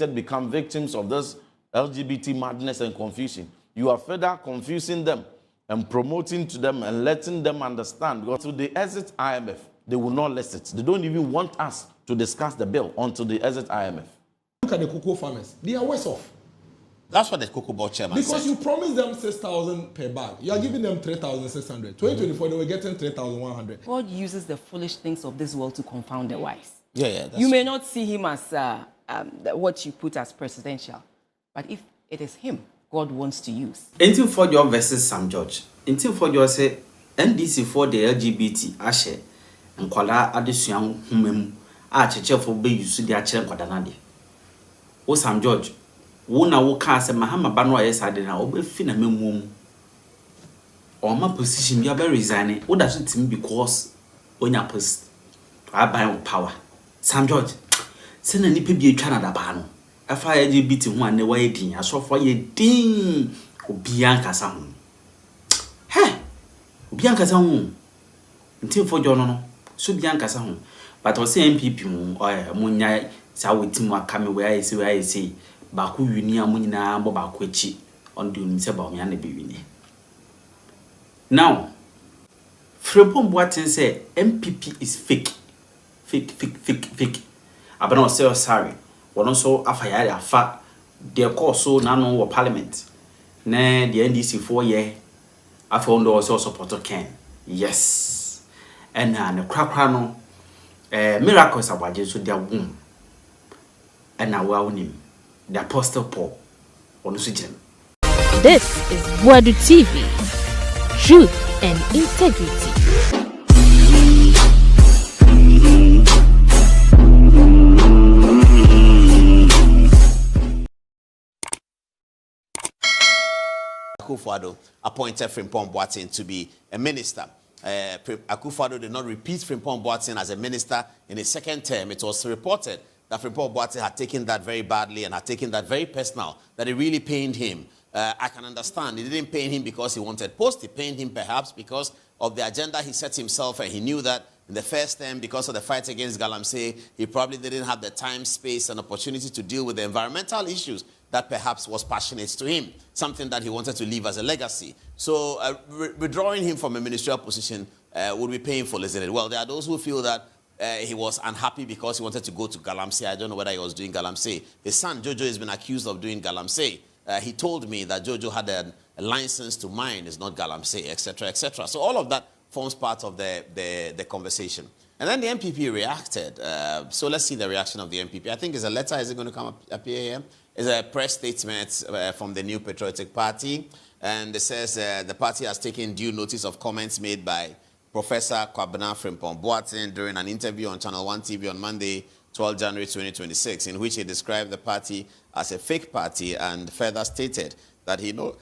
become victims of this LGBT madness and confusion. You are further confusing them and promoting to them and letting them understand. Because to the exit IMF, they will not listen. They don't even want us to discuss the bill until the exit IMF. Look at the cocoa farmers. They are worse off. That's what the cocoa board chairman because said. You promised them 6,000 per bag. You are giving them 3,600. 2024, they were getting 3,100. God uses the foolish things of this world to confound the wise. Yeah. You may not see him as what you put as presidential, but if it is him God wants to use. Ntim Fordjour versus Sam George. Ntim Fordjour say NDC for the LGBT ashe nkwala adesuan humem a chechefo be use dia kire nkwada na de. O Sam George wo na wo ka se mahama ba no ayesade na wo be fi na memum. O ma position bia be resign wo da so tim because onya post aban power. Sam George se na nipa bi atwa na da ba no afa LGBT ho ane wa edin asofo ye din obian kasa ho. Obian kasa ho. Ntim Fordjour no so bian kasa ho. But o say MPP mu munya sa wetim akame we ayesi ba ko wini amunyina bo ba ko echi on do nim se ba o me na be wini. Now Frimpong Boateng say MPP is fake. Abena say sorry. One also afaya afa de course so na no parliament. Na the NDC 4 year afa on also support Ken. Yes. And na krakra no miracles abaje so dia wom. And na wa wonim the apostle Paul on so gem. This is Boadu TV. Truth and integrity. Akufo-Addo appointed Frimpong Boateng to be a minister. Akufo-Addo did not repeat Frimpong Boateng as a minister in his second term. It was reported that Frimpong Boateng had taken that very badly and had taken that very personal, that it really pained him. I can understand. It didn't pain him because he wanted post. It pained him perhaps because of the agenda he set himself, and he knew that in the first term, because of the fight against Galamsey, he probably didn't have the time, space, and opportunity to deal with the environmental issues that perhaps was passionate to him, something that he wanted to leave as a legacy. So withdrawing him from a ministerial position would be painful, isn't it? Well, there are those who feel that he was unhappy because he wanted to go to Galamsey. I don't know whether he was doing Galamsey. His son, Jojo, has been accused of doing Galamsey. He told me that Jojo had a license to mine, it's not Galamsey, etc., etc. So all of that forms part of the conversation. And then the MPP reacted. So let's see the reaction of the MPP. I think it's a letter. Is it going to come up here? It's a press statement from the New Patriotic Party. And it says the party has taken due notice of comments made by Professor Abena Frimpong Boateng during an interview on Channel 1 TV on Monday, 12 January 2026, in which he described the party as a fake party and further stated that he no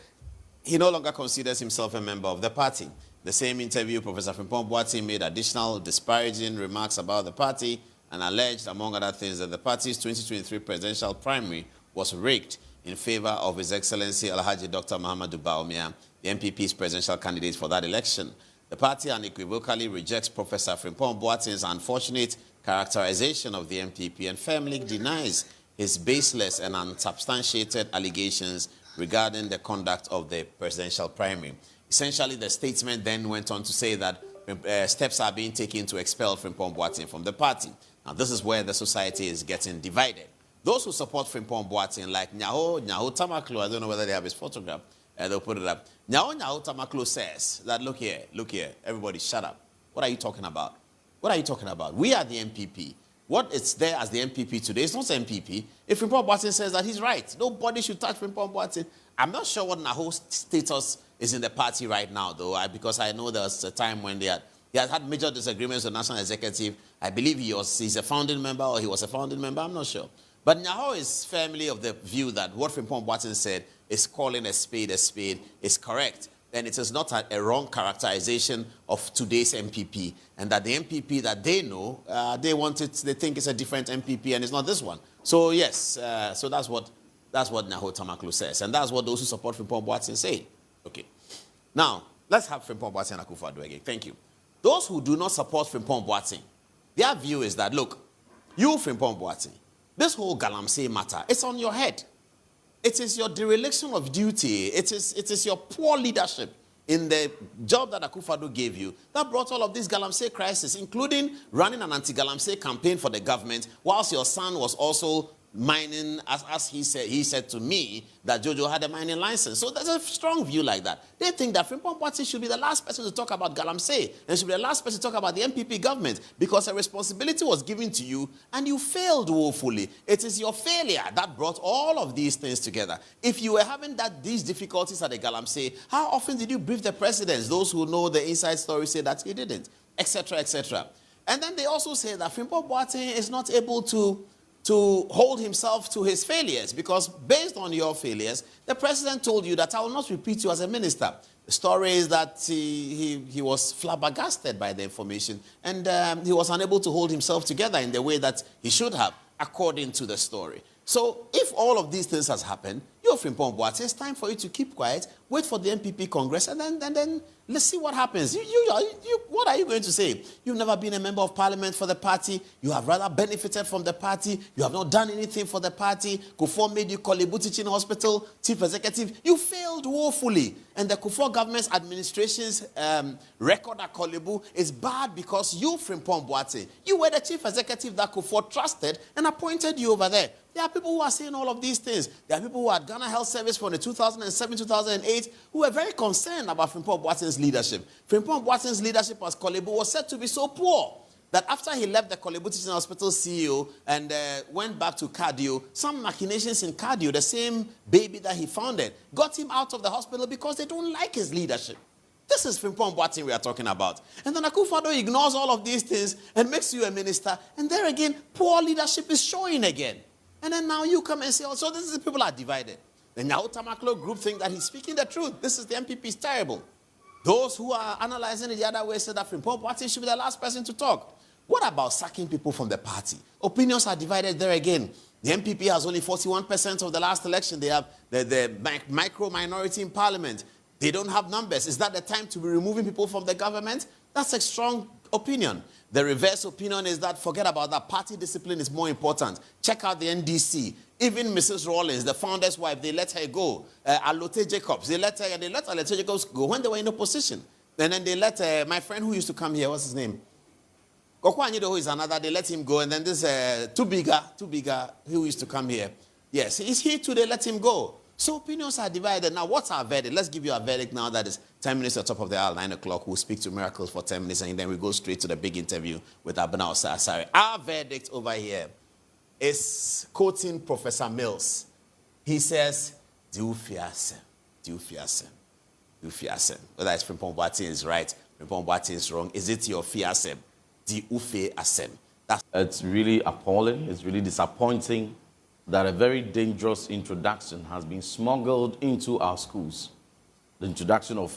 longer considers himself a member of the party. The same interview, Professor Frimpong Boateng made additional disparaging remarks about the party and alleged, among other things, that the party's 2023 presidential primary was rigged in favor of His Excellency Alhaji Dr. Muhammadu Bawumia, the MPP's presidential candidate for that election. The party unequivocally rejects Professor Frimpong Boateng's unfortunate characterization of the MPP and firmly denies his baseless and unsubstantiated allegations regarding the conduct of the presidential primary. Essentially, the statement then went on to say that steps are being taken to expel Frimpong Boateng from the party. Now, this is where the society is getting divided. Those who support Frimpong Boateng, like Nyaho Tamaklo, I don't know whether they have his photograph, they'll put it up. Nyaho Tamaklo says that, look here, everybody shut up. What are you talking about? What are you talking about? We are the MPP. What is there as the MPP today? It's not MPP. If Frimpong Boateng says that, he's right. Nobody should touch Frimpong Boateng. I'm not sure what Nyaho's status is in the party right now, though, because I know there was a time when he has had major disagreements with the National Executive. I believe he's a founding member, or he was a founding member. I'm not sure. But Nyaho is firmly of the view that what Frimpong Boateng said is calling a spade is correct. Then it is not a wrong characterization of today's MPP, and that the MPP that they know, they think it's a different MPP, and it's not this one. So yes, so that's what Nyaho Tamaklo says, and that's what those who support Frimpong Boateng say. Okay, now let's have Frimpong Boateng and Akufo-Addo again. Thank you. Those who do not support Frimpong Boateng, their view is that, look, you Frimpong Boateng, this whole Galamsey matter, it's on your head. It is your dereliction of duty. It is your poor leadership in the job that Akufo-Addo gave you that brought all of this Galamsey crisis, including running an anti-Galamsey campaign for the government, whilst your son was also mining, as he said to me, that Jojo had a mining license. So there's a strong view like that. They think that Frimpong Boateng should be the last person to talk about Galamsey and should be the last person to talk about the MPP government because a responsibility was given to you and you failed woefully. It is your failure that brought all of these things together. If you were having these difficulties at the Galamsey, how often did you brief the presidents? Those who know the inside story say that he didn't, etc., etc. And then they also say that Frimpong Boateng is not able to hold himself to his failures because based on your failures, the president told you that I will not repeat you as a minister. The story is that he was flabbergasted by the information and he was unable to hold himself together in the way that he should have, according to the story. So if all of these things has happened, you're Frimpong Boateng, it's time for you to keep quiet, wait for the MPP Congress, and then let's see what happens. What are you going to say? You've never been a member of parliament for the party. You have rather benefited from the party. You have not done anything for the party. Kufuor made you Kolebu Teaching Hospital chief executive. You failed woefully. And the Kufuor government's administration's record at Kolebu is bad because you, Frimpong Boateng, you were the chief executive that Kufuor trusted and appointed you over there. There are people who are saying all of these things. There are people who are at Ghana Health Service from the 2007-2008 who were very concerned about Frimpong Boateng's leadership. Frimpong Boateng's leadership as Kolebu was said to be so poor that after he left the Kolebu Teaching Hospital CEO and went back to cardio, some machinations in cardio, the same baby that he founded, got him out of the hospital because they don't like his leadership. This is Frimpong Boateng we are talking about. And then Akufo-Addo ignores all of these things and makes you a minister. And there again, poor leadership is showing again. And then now you come and say, oh, so this is the people are divided. The Nyaho Tamaklo group think that he's speaking the truth. This is the MPP is terrible. Those who are analyzing it the other way say that Frimpong Boateng should be the last person to talk. What about sacking people from the party? Opinions are divided there again. The MPP has only 41% of the last election. They have the micro minority in parliament. They don't have numbers. Is that the time to be removing people from the government? That's a strong opinion. The reverse opinion is that forget about that. Party discipline is more important. Check out the NDC. Even Mrs. Rawlings, the founder's wife, they let her go. Alote Jacobs, they let Alote Jacobs go when they were in opposition. And then they let my friend who used to come here, what's his name? Kokwa Anyido, who is another, they let him go. And then this Tubiga, who used to come here. Yes, he's here too, they let him go. So opinions are divided. Now, what's our verdict? Let's give you a verdict now that is 10 minutes at the top of the hour, 9 o'clock. We'll speak to Miracles for 10 minutes, and then we go straight to the big interview with Abena Osei. Our verdict over here is quoting Professor Mills. He says, Diufiasem. Whether it's Frimpong Boateng is right, Frimpong Boateng is wrong. Is it your fiasem? Diufiasem. It's really appalling. It's really disappointing that a very dangerous introduction has been smuggled into our schools. The introduction of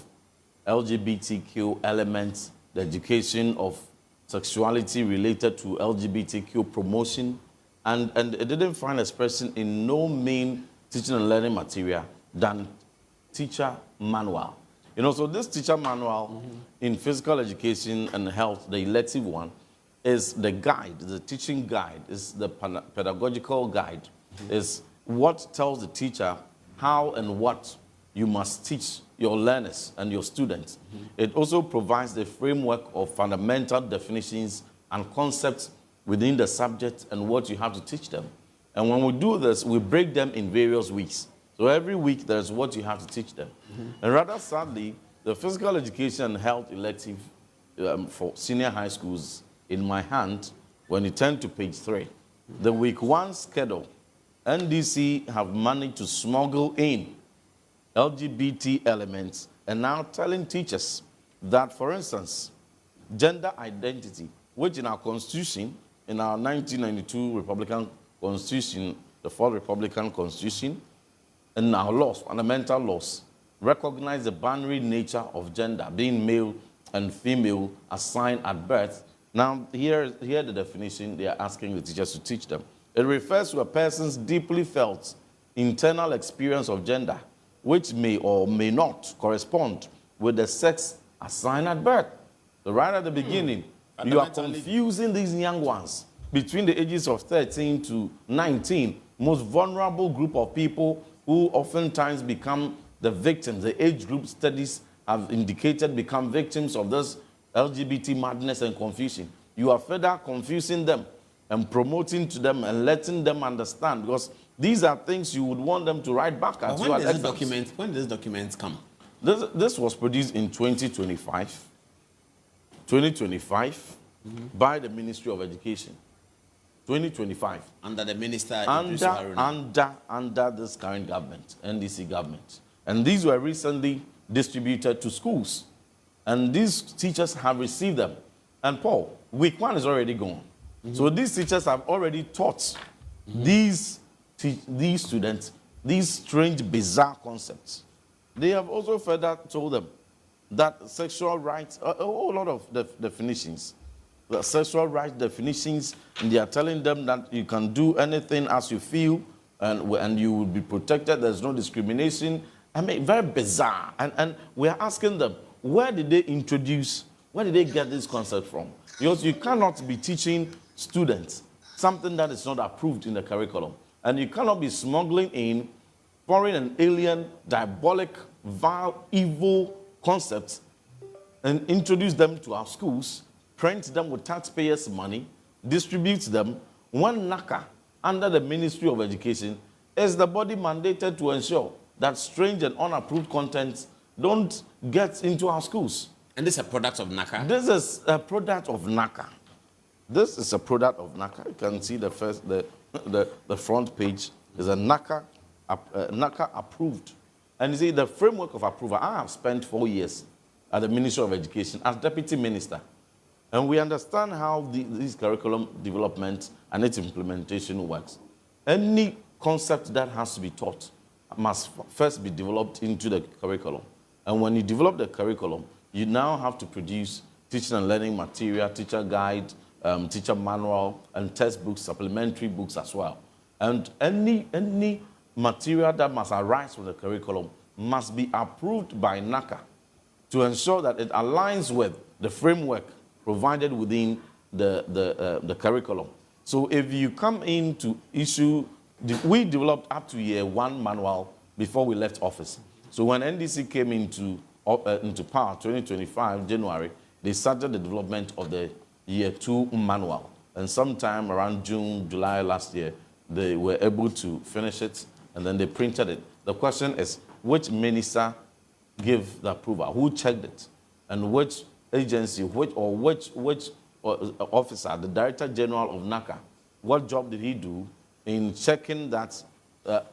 LGBTQ elements, the education of sexuality related to LGBTQ promotion, and it didn't find expression in no main teaching and learning material than teacher manual. You know, so this teacher manual in physical education and health, the elective one, is the guide, the teaching guide, is the pedagogical guide. Is what tells the teacher how and what you must teach your learners and your students. It also provides the framework of fundamental definitions and concepts within the subject and what you have to teach them. And when we do this, we break them in various weeks. So every week there's what you have to teach them. And rather sadly, the physical education and health elective for senior high schools in my hand, when you turn to page 3, the week 1 schedule, NDC have managed to smuggle in LGBT elements and now telling teachers that, for instance, gender identity, which in our constitution, in our 1992 Republican Constitution, the 4th Republican Constitution, and our laws, fundamental laws, recognize the binary nature of gender, being male and female assigned at birth. Now, here the definition they are asking the teachers to teach them. It refers to a person's deeply felt internal experience of gender, which may or may not correspond with the sex assigned at birth. So right at the beginning, you are confusing these young ones between the ages of 13 to 19, most vulnerable group of people who oftentimes become the victims. The age group studies have indicated become victims of this LGBT madness and confusion. You are further confusing them and promoting to them and letting them understand, because these are things you would want them to write back at you. When did this document come? This was produced in 2025 by the Ministry of Education. 2025. Under the minister, under this current government, NDC government. And these were recently distributed to schools. And these teachers have received them. And Paul, week 1 is already gone. So these teachers have already taught these students these strange, bizarre concepts. They have also further told them that sexual rights, a whole lot of definitions, the sexual rights definitions, and they are telling them that you can do anything as you feel, and you will be protected. There's no discrimination. I mean, very bizarre. And we are asking them, where did they get this concept from? Because you cannot be teaching students something that is not approved in the curriculum. And you cannot be smuggling in foreign and alien, diabolic, vile, evil concepts and introduce them to our schools, print them with taxpayers' money, distribute them. One NACA, under the Ministry of Education, is the body mandated to ensure that strange and unapproved contents don't get into our schools. And this is a product of NACA? This is a product of NACA. This is a product of NACA. You can see the front page is a NACA approved. And you see, the framework of approval, I have spent 4 years at the Ministry of Education as Deputy Minister. And we understand how this curriculum development and its implementation works. Any concept that has to be taught must first be developed into the curriculum. And when you develop the curriculum, you now have to produce teaching and learning material, teacher guide, teacher manual, and textbooks, supplementary books as well. And any material that must arise from the curriculum must be approved by NACA to ensure that it aligns with the framework provided within the curriculum. So if you come in to issue, we developed up to year 1 manual before we left office. So when NDC came into power, 2025, January, they started the development of the year 2 manual. And sometime around June, July last year, they were able to finish it, and then they printed it. The question is, which minister gave the approval? Who checked it? And which agency, which officer, the Director General of NACA, what job did he do in checking that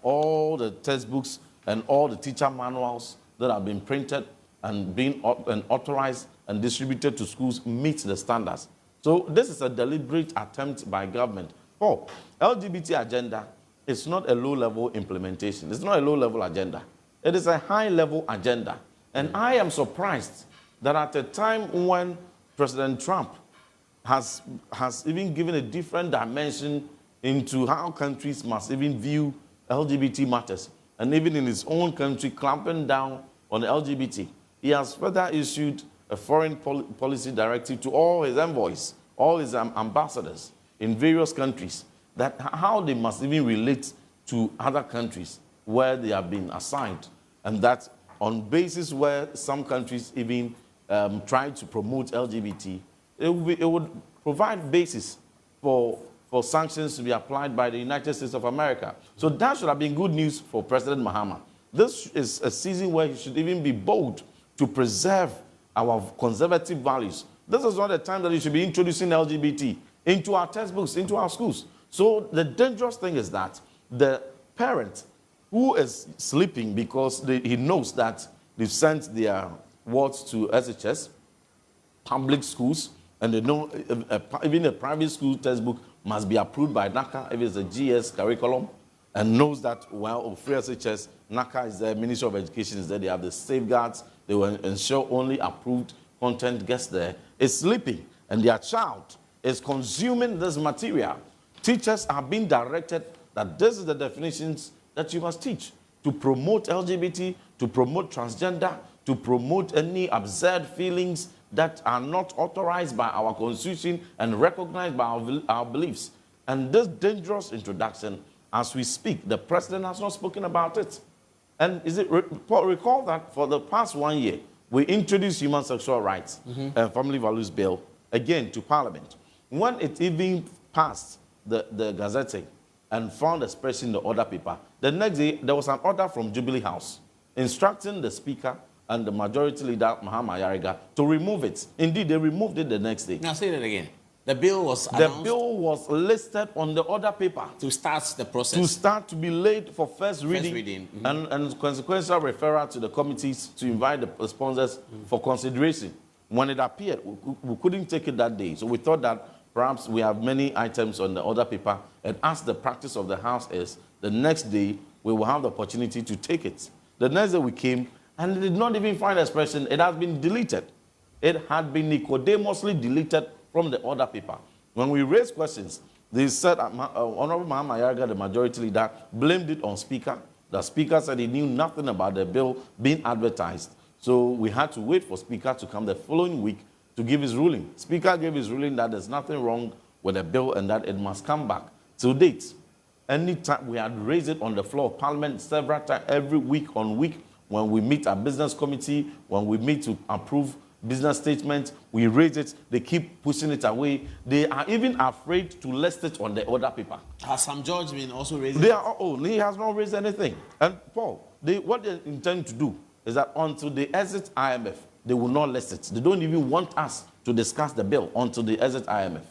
all the textbooks and all the teacher manuals that have been printed and being authorized and distributed to schools meet the standards? So this is a deliberate attempt by government. LGBT agenda is not a low-level implementation. It's not a low-level agenda. It is a high-level agenda. And I am surprised that at a time when President Trump has even given a different dimension into how countries must even view LGBT matters, and even in his own country clamping down on the LGBT, he has further issued a foreign policy directive to all his envoys, all his ambassadors in various countries, that how they must even relate to other countries where they have been assigned, and that on basis where some countries even try to promote LGBT, it would provide basis for sanctions to be applied by the United States of America. So that should have been good news for President Mahama. This is a season where he should even be bold to preserve our conservative values. This is not a time that he should be introducing LGBT into our textbooks, into our schools. So the dangerous thing is that the parent who is sleeping because he knows that they've sent their wards to SHS, public schools, and they know even a private school textbook must be approved by NACA if it's a GS curriculum, and knows that, well, free SHS, NACA is there, Ministry of Education is there, they have the safeguards, they will ensure only approved content gets there, is sleeping, and their child is consuming this material. Teachers are being directed that this is the definitions that you must teach to promote LGBT, to promote transgender, to promote any absurd feelings that are not authorized by our constitution and recognized by our beliefs. And this dangerous introduction, as we speak, the president has not spoken about it. And recall that for the past 1 year, we introduced human sexual rights and family values bill again to Parliament. When it even passed the Gazette and found expression in the order paper, the next day there was an order from Jubilee House instructing the Speaker and the Majority Leader, Mahama Yariga, to remove it. Indeed, they removed it the next day. Now say that again. The bill was announced. The bill was listed on the order paper. To start the process. To start to be laid for first reading. And consequential referral to the committees to invite the sponsors for consideration. When it appeared, we couldn't take it that day. So we thought that perhaps we have many items on the order paper, and as the practice of the House is, the next day we will have the opportunity to take it. The next day we came, and it did not even find expression. It has been deleted. It had been Nicodemously deleted from the order paper. When we raised questions, they said, Honorable Mahama Yariga, the Majority Leader, blamed it on Speaker. The Speaker said he knew nothing about the bill being advertised. So we had to wait for Speaker to come the following week to give his ruling. Speaker gave his ruling that there's nothing wrong with the bill and that it must come back. To date, any time we had raised it on the floor of Parliament several times, every week on week, when we meet our business committee, when we meet to approve business statement, we raise it, they keep pushing it away. They are even afraid to list it on the order paper. Has Sam George been also raising it? He has not raised anything. And Paul, what they intend to do is that until they exit IMF, they will not list it. They don't even want us to discuss the bill until they exit IMF.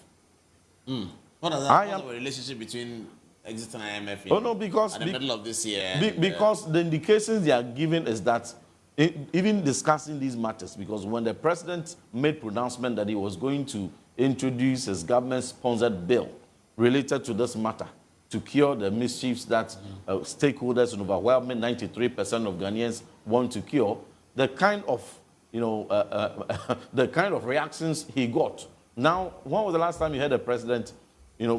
What does that have a relationship between exiting IMF because at the middle of this year? Because the indications they are giving is that even discussing these matters, because when the president made pronouncement that he was going to introduce his government-sponsored bill related to this matter to cure the mischiefs that stakeholders and overwhelming 93% of Ghanaians want to cure, the kind of the kind of reactions he got. Now, when was the last time you heard the president,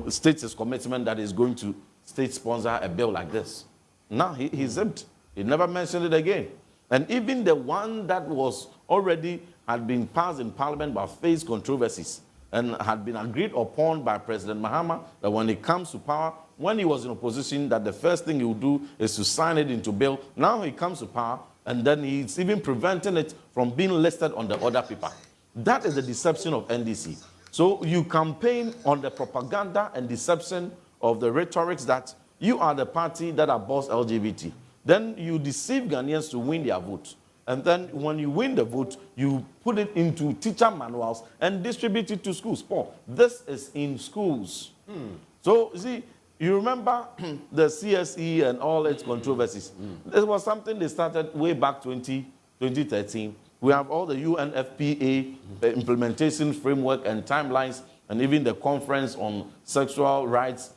state his commitment that he's going to state-sponsor a bill like this? Now he zipped. He never mentioned it again. And even the one that was had been passed in Parliament but faced controversies and had been agreed upon by President Mahama that when he comes to power, when he was in opposition, that the first thing he would do is to sign it into bill. Now he comes to power, and then he's even preventing it from being listed on the order paper. That is the deception of NDC. So you campaign on the propaganda and deception of the rhetorics that you are the party that opposes LGBT. Then you deceive Ghanaians to win their vote. And then when you win the vote, you put it into teacher manuals and distribute it to schools. Paul, this is in schools. So, see, you remember the CSE and all its controversies. This was something they started way back 2013. We have all the UNFPA implementation framework and timelines, and even the conference on sexual rights,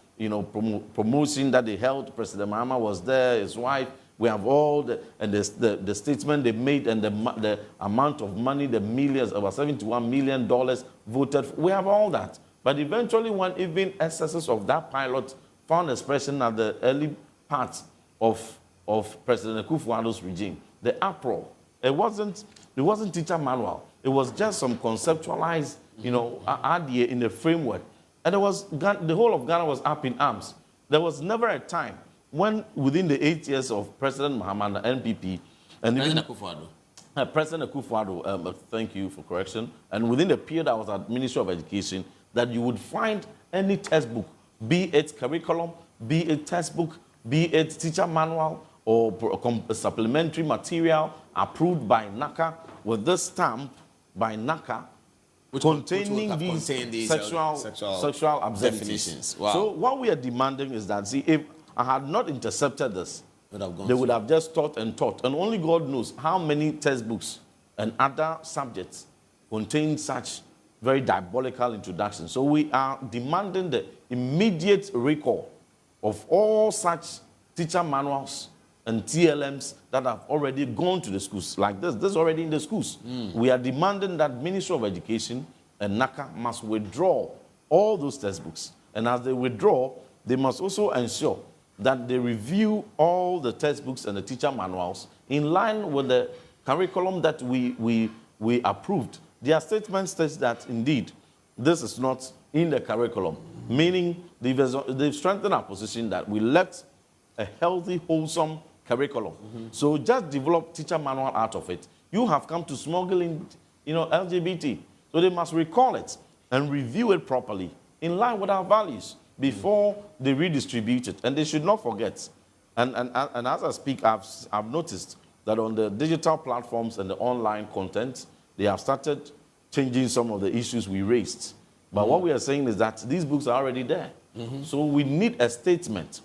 promotion that they held. President Mahama was there, his wife. We have all the statement they made and the amount of money, the millions, about $71 million voted for. We have all that. But eventually, when even excesses of that pilot found expression at the early part of President Akufo-Addo's regime, the uproar, it wasn't teacher manual. It was just some conceptualized, idea in the framework. And the whole of Ghana was up in arms. There was never a time when, within the 8 years of President Mahama and the NPP, and President Akufo-Addo. President Akufo-Addo, thank you for correction, and within the period I was at Ministry of Education, that you would find any textbook, be it curriculum, be it textbook, be it teacher manual, or supplementary material approved by NACA, with this stamp by NACA, containing these sexual observances. Wow. So what we are demanding is that, see, if I had not intercepted this, they would have just taught. And only God knows how many textbooks and other subjects contain such very diabolical introductions. So we are demanding the immediate recall of all such teacher manuals and TLMs that have already gone to the schools. Like this is already in the schools. We are demanding that Ministry of Education and NACA must withdraw all those textbooks. And as they withdraw, they must also ensure that they review all the textbooks and the teacher manuals in line with the curriculum that we approved their statement states that indeed this is not in the curriculum, meaning they've strengthened our position that we left a healthy, wholesome curriculum. So just develop teacher manual out of it. You have come to smuggle in, LGBT. So they must recall it and review it properly in line with our values before they redistribute it. And they should not forget. And as I speak, I've noticed that on the digital platforms and the online content, they have started changing some of the issues we raised. But what we are saying is that these books are already there. So we need a statement,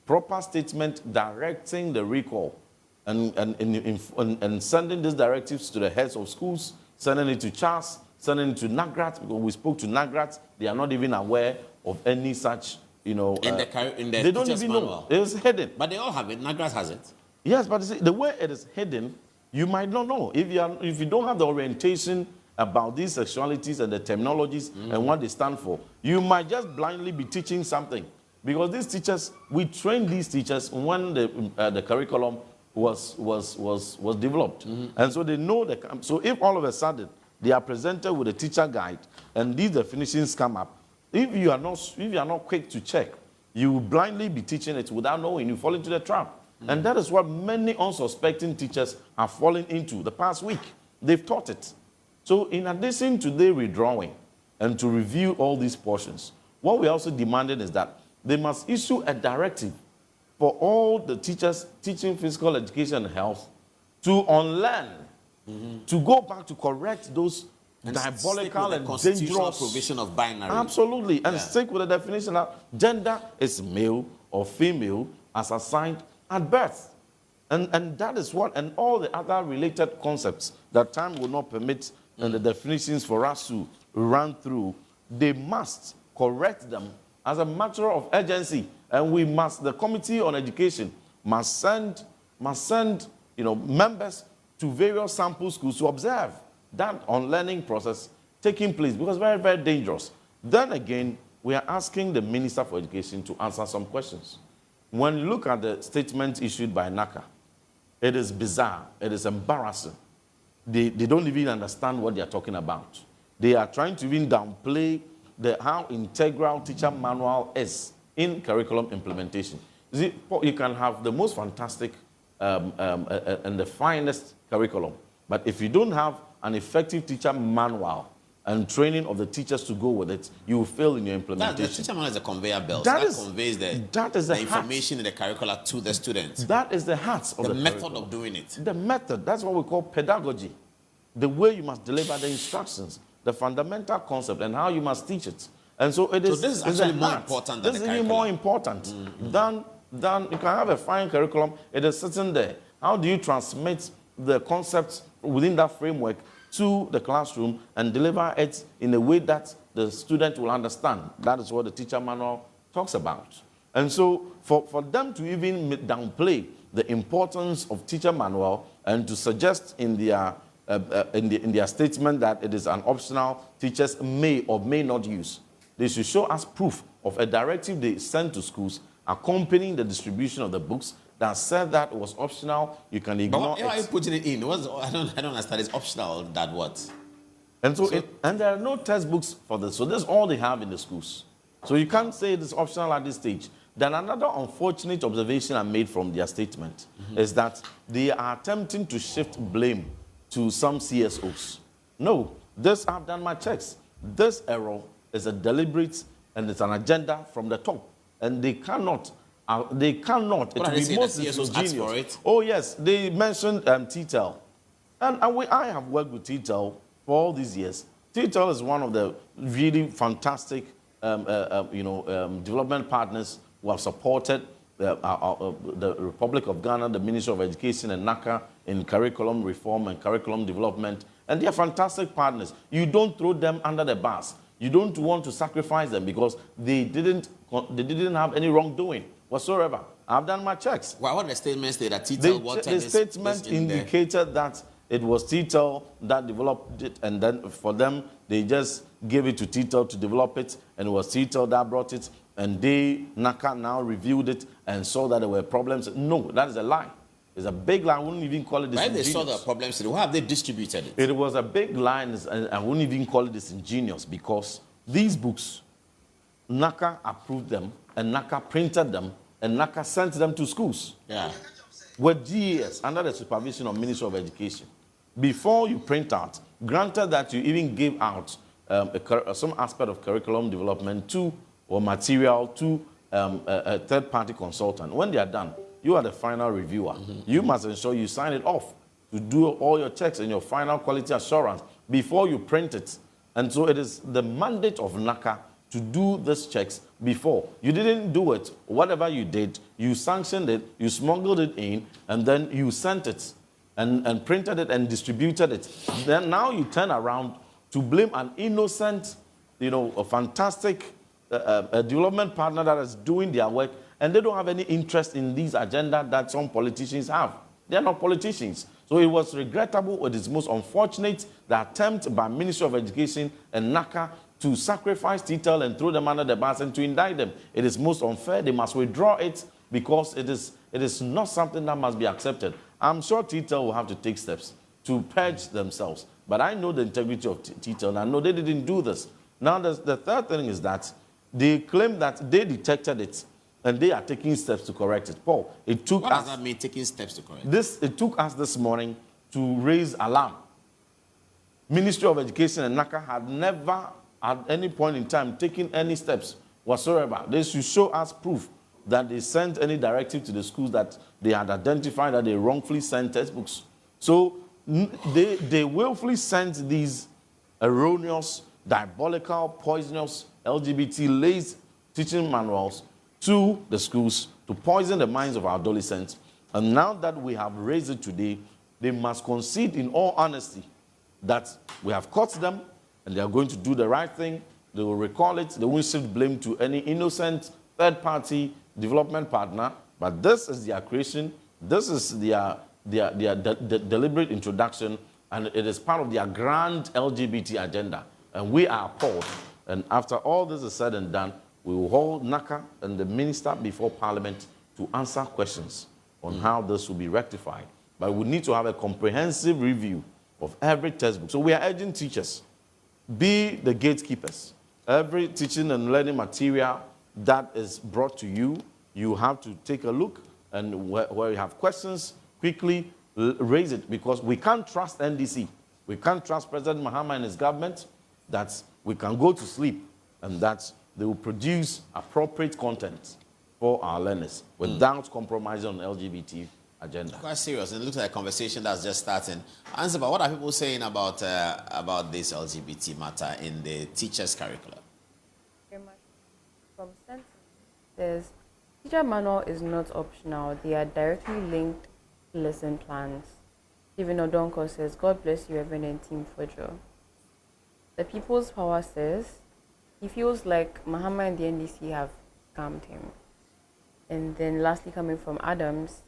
proper statement directing the recall and sending these directives to the heads of schools, sending it to CHAS, sending it to NAGRAT, because we spoke to NAGRAT, they are not even aware of any such, in the they don't even manual. know. It's hidden. But they all have it. NAGRAT has it. Yes, but you see, the way it is hidden, you might not know. If you don't have the orientation about these sexualities and the terminologies and what they stand for, you might just blindly be teaching something. Because these teachers, we trained these teachers when the curriculum was developed. And so they know so if all of a sudden they are presented with a teacher guide and these definitions come up, if you are not quick to check, you will blindly be teaching it without knowing. You fall into the trap. And that is what many unsuspecting teachers have fallen into the past week. They've taught it. So in addition to their redrawing and to review all these portions, what we also demanded is that they must issue a directive for all the teachers teaching physical education and health to unlearn, to go back to correct those diabolical and dangerous provision of binary. Absolutely, and stick with the definition that gender is male or female as assigned at birth. And that is what, and all the other related concepts that time will not permit and the definitions for us to run through, they must correct them as a matter of urgency. And the Committee on Education must send members to various sample schools to observe that unlearning process taking place, because it's very, very dangerous. Then again, we are asking the Minister for Education to answer some questions. When you look at the statement issued by NACA, it is bizarre, it is embarrassing. They don't even understand what they are talking about. They are trying to even downplay how integral teacher manual is in curriculum implementation. You can have the most fantastic and the finest curriculum, but if you don't have an effective teacher manual and training of the teachers to go with it, you will fail in your implementation. The teacher manual is a conveyor belt. That conveys the information in the curricula to the students. That is the heart of the method curriculum. of doing it. The method, that's what we call pedagogy. The way you must deliver the instructions, the fundamental concept, and how you must teach it. And so it is. So this is actually more important than the curriculum. This is even more important than you can have a fine curriculum. It is sitting there. How do you transmit the concepts within that framework to the classroom and deliver it in a way that the student will understand? That is what the teacher manual talks about. And so for them to even downplay the importance of teacher manual and to suggest in their statement that it is an optional teachers may or may not use, they should show us proof of a directive they sent to schools accompanying the distribution of the books that said that it was optional. You can ignore it. Why are you putting it in? I don't understand. It's optional. That what? And and there are no textbooks for this. So that's all they have in the schools. So you can't say it's optional at this stage. Then another unfortunate observation I made from their statement is that they are attempting to shift blame to some CSOs. No, I've done my checks. This error is a deliberate and it's an agenda from the top. And they cannot. It will be most disingenuous. Oh, yes. They mentioned TTEL. And I have worked with TTEL for all these years. TTEL is one of the really fantastic development partners who have supported the Republic of Ghana, the Ministry of Education, and NACA in curriculum reform and curriculum development. And they are fantastic partners. You don't throw them under the bus. You don't want to sacrifice them because they didn't have any wrongdoing whatsoever. I've done my checks. Well, what the statement say that TTEL the statement indicated that it was TTEL that developed it, and then for them, they just gave it to TTEL to develop it, and it was TTEL that brought it, and NACA now reviewed it and saw that there were problems. No, that is a lie. It's a big lie. I wouldn't even call it When they disingenuous. saw the problems, why have they distributed it? It was a big lie, and I wouldn't even call it disingenuous because these books, NACA approved them, and NACA printed them, and NACA sent them to schools. Yeah. With GAS, under the supervision of Ministry of Education. Before you print out, granted that you even gave out some aspect of curriculum development to, or material to a third-party consultant. When they are done, you are the final reviewer. You must ensure you sign it off to do all your checks and your final quality assurance before you print it. And so it is the mandate of NACA to do these checks before. You didn't do it. Whatever you did, you sanctioned it, you smuggled it in, and then you sent it and printed it and distributed it. Then now you turn around to blame an innocent, a fantastic a development partner that is doing their work, and they don't have any interest in these agendas that some politicians have. They are not politicians. So it was regrettable. It is most unfortunate the attempt by Ministry of Education and NACA to sacrifice TTL and throw them under the bus and to indict them. It is most unfair. They must withdraw it because it is not something that must be accepted. I'm sure TTL will have to take steps to purge themselves. But I know the integrity of TTL, and I know they didn't do this. Now, the third thing is that they claim that they detected it, and they are taking steps to correct it. Paul, it took What us... does that mean, taking steps to correct it? It took us this morning to raise alarm. Ministry of Education and NACA had never, at any point in time, taken any steps whatsoever. They should show us proof that they sent any directive to the schools that they had identified that they wrongfully sent textbooks. So they willfully sent these erroneous, diabolical, poisonous, LGBT-laced teaching manuals to the schools to poison the minds of our adolescents. And now that we have raised it today, they must concede in all honesty that we have caught them and they are going to do the right thing. They will recall it. They won't shift blame to any innocent third-party development partner. But this is their creation. This is their deliberate introduction, and it is part of their grand LGBT agenda. And we are appalled. And after all this is said and done, we will hold NACA and the minister before Parliament to answer questions on how this will be rectified. But we need to have a comprehensive review of every textbook. So we are urging teachers, be the gatekeepers. Every teaching and learning material that is brought to you, you have to take a look, and where you have questions, quickly raise it, because we can't trust NDC. We can't trust President Mahama and his government that we can go to sleep and that they will produce appropriate content for our learners without compromising on the LGBT agenda. Quite serious. It looks like a conversation that's just starting. Answer, but what are people saying about this LGBT matter in the teachers' curriculum? Very much. From sentence, there's teacher manual is not optional. They are directly linked to lesson plans. Stephen Odonko says, God bless you, Abena and Ntim Fordjour. The People's Power says he feels like Mahama and the NDC have scammed him. And then lastly, coming from Adams,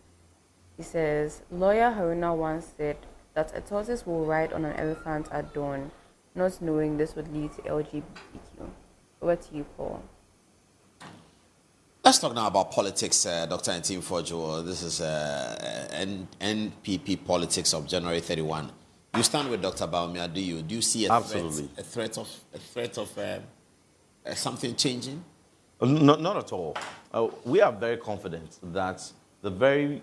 he says, lawyer Haruna once said that a tortoise will ride on an elephant at dawn, not knowing this would lead to LGBTQ. Over to you, Paul. Let's talk now about politics, Dr. Ntim Fordjour. This is NPP politics of January 31. You stand with Dr. Bawumia, do you? Do you see a threat of something changing? Not at all. We are very confident that the very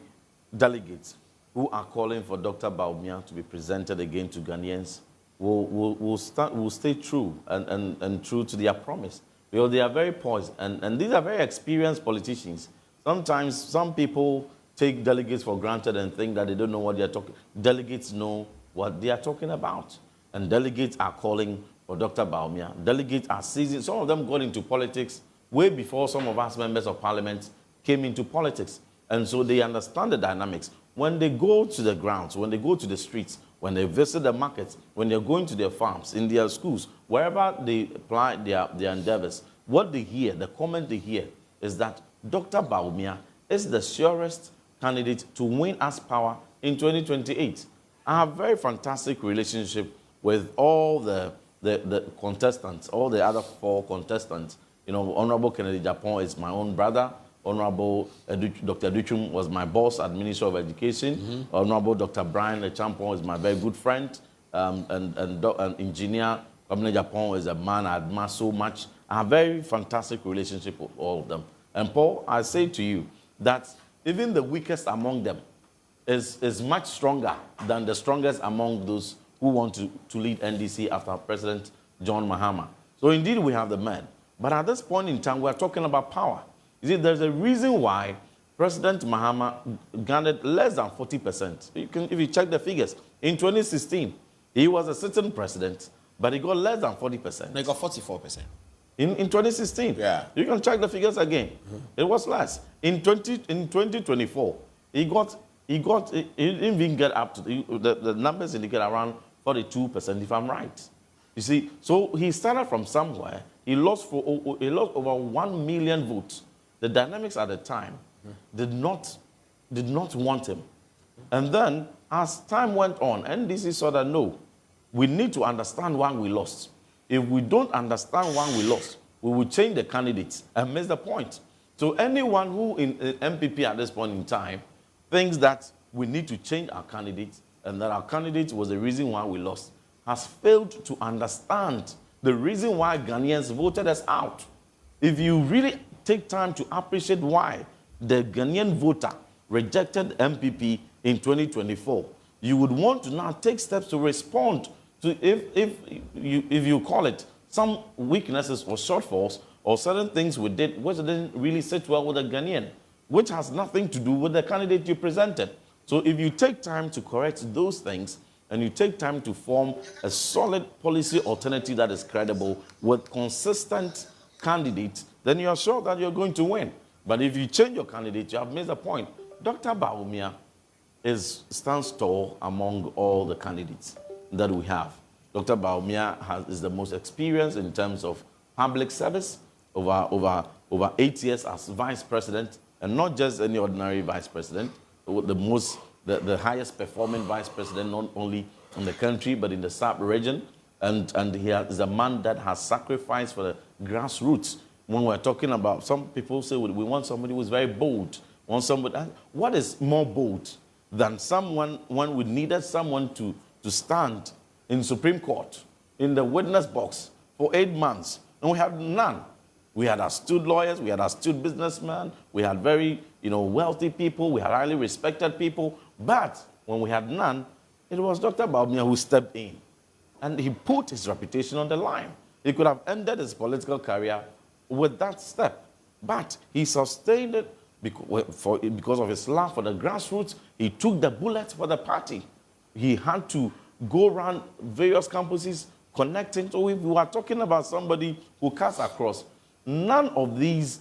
delegates who are calling for Dr. Bawumia to be presented again to Ghanaians will stay true and true to their promise. Because they are very poised, and these are very experienced politicians. Sometimes some people take delegates for granted and think that they don't know what they are talking. Delegates know what they are talking about. And delegates are calling for Dr. Bawumia. Delegates are seasoned. Some of them got into politics way before some of us members of parliament came into politics. And so they understand the dynamics. When they go to the grounds, when they go to the streets, when they visit the markets, when they're going to their farms, in their schools, wherever they apply their endeavors, what they hear, the comment they hear, is that Dr. Bawumia is the surest candidate to win us power in 2028. I have a very fantastic relationship with all the contestants, all the other 4 contestants. You know, Honorable Kennedy Japan is my own brother. Honorable Dr. Trumu was my boss at Ministry of Education. Honorable Dr. Brian Lechampon is my very good friend. And Engineer Kwabena Japan is a man I admire so much. I have a very fantastic relationship with all of them. And Paul, I say to you that even the weakest among them is much stronger than the strongest among those who want to lead NDC after President John Mahama. So indeed we have the men. But at this point in time, we're talking about power. You see, there's a reason why President Mahama garnered less than 40%. If you check the figures, in 2016, he was a sitting president, but he got less than 40%. They got 44%. In 2016. Yeah. You can check the figures again. It was less. In 2024, he didn't even get up to, the numbers indicate around 42%, if I'm right. You see, so he started from somewhere. He lost over 1 million votes. The dynamics at the time did not want him. And then, as time went on, NDC saw that no, we need to understand why we lost. If we don't understand why we lost, we will change the candidates and miss the point. So anyone who in MPP at this point in time thinks that we need to change our candidates and that our candidate was the reason why we lost has failed to understand the reason why Ghanaians voted us out. If you really take time to appreciate why the Ghanaian voter rejected MPP in 2024, you would want to now take steps to respond to if you call it some weaknesses or shortfalls or certain things we did which didn't really sit well with the Ghanaian, which has nothing to do with the candidate you presented. So if you take time to correct those things and you take time to form a solid policy alternative that is credible with consistent candidates, then you are sure that you're going to win. But if you change your candidate, you have missed the point. Dr. Bawumia stands tall among all the candidates that we have. Dr. Bawumia is the most experienced in terms of public service, over 8 years as vice president, and not just any ordinary vice president, the highest performing vice president, not only in the country, but in the SAP region. And he is a man that has sacrificed for the grassroots. When we're talking about, some people say we want somebody who's very bold. What is more bold than someone, when we needed someone to stand in Supreme Court, in the witness box for 8 months, and we had none. We had astute lawyers, we had astute businessmen, we had very wealthy people, we had highly respected people, but when we had none, it was Dr. Bawumia who stepped in. And he put his reputation on the line. He could have ended his political career with that step, but he sustained it because of his love for the grassroots. He took the bullet for the party. He had to go around various campuses connecting. So if we are talking about somebody who cuts across, none of these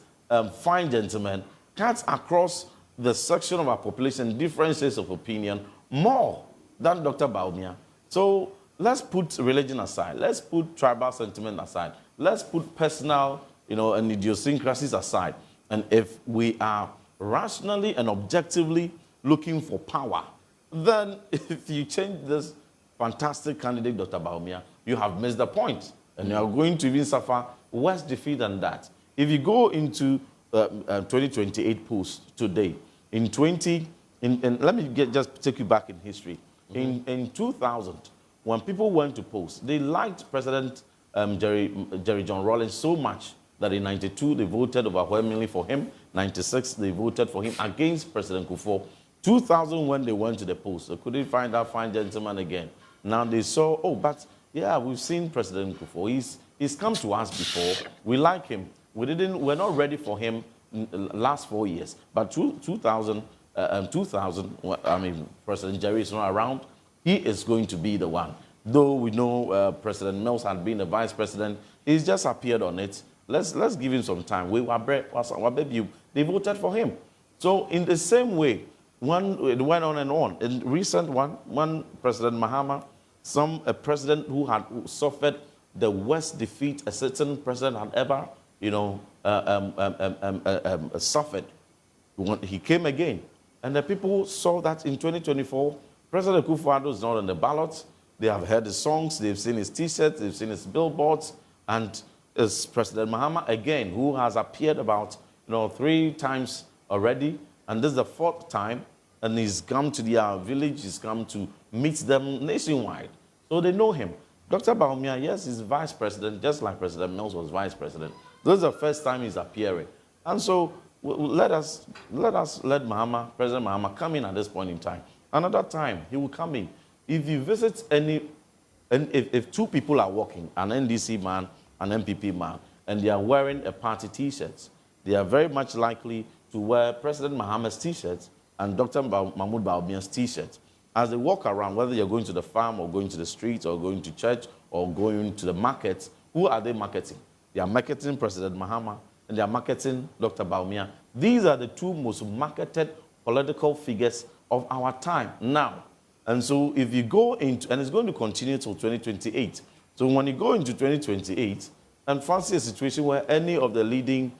fine gentlemen cuts across the section of our population, differences of opinion, more than Dr. Bawumia. So let's put religion aside. Let's put tribal sentiment aside. Let's put personal, and idiosyncrasies aside. And if we are rationally and objectively looking for power, then if you change this fantastic candidate, Dr. Bawumia, you have missed the point. And you are going to even suffer worse defeat than that. If you go into 2028 polls today, let me just take you back in history. In 2000, when people went to polls, they liked President Jerry John Rawlings so much that in 92 they voted overwhelmingly for him. 96 they voted for him against President Kufuor. 2000 when they went to the polls, they couldn't find that fine gentleman again. Now they saw, but yeah, we've seen President Kufuor. He's come to us before. We like him. We're not ready for him in the last 4 years. But 2000, President Jerry is not around. He is going to be the one. Though we know President Mills had been the vice president, he's just appeared on it. Let's give him some time. They voted for him. So in the same way, it went on and on. In recent one President Mahama, a president who had suffered the worst defeat a certain president had ever, suffered. He came again. And the people saw that in 2024, President Kufuor is not on the ballot. They have heard his songs, they've seen his T-shirts, they've seen his billboards, and it's President Mahama again who has appeared about 3 times already, and this is the 4th time, and he's come to their village, he's come to meet them nationwide. So they know him. Dr. Bawumia, yes, he's vice president, just like President Mills was vice president. This is the first time he's appearing. And so let President Mahama come in at this point in time. Another time, he will come in. If you visit any, and if 2 people are walking, an NDC man, an MPP man, and they are wearing a party T-shirts, they are very much likely to wear President Mahama's T-shirts and Dr. Mahmoud Bawumia's T-shirts. As they walk around, whether you're going to the farm or going to the streets or going to church or going to the markets, who are they marketing? They are marketing President Mahama and they are marketing Dr. Bawumia. These are the 2 most marketed political figures of our time now. And so if you go into, and it's going to continue till 2028. So when you go into 2028 and fancy a situation where any of the leading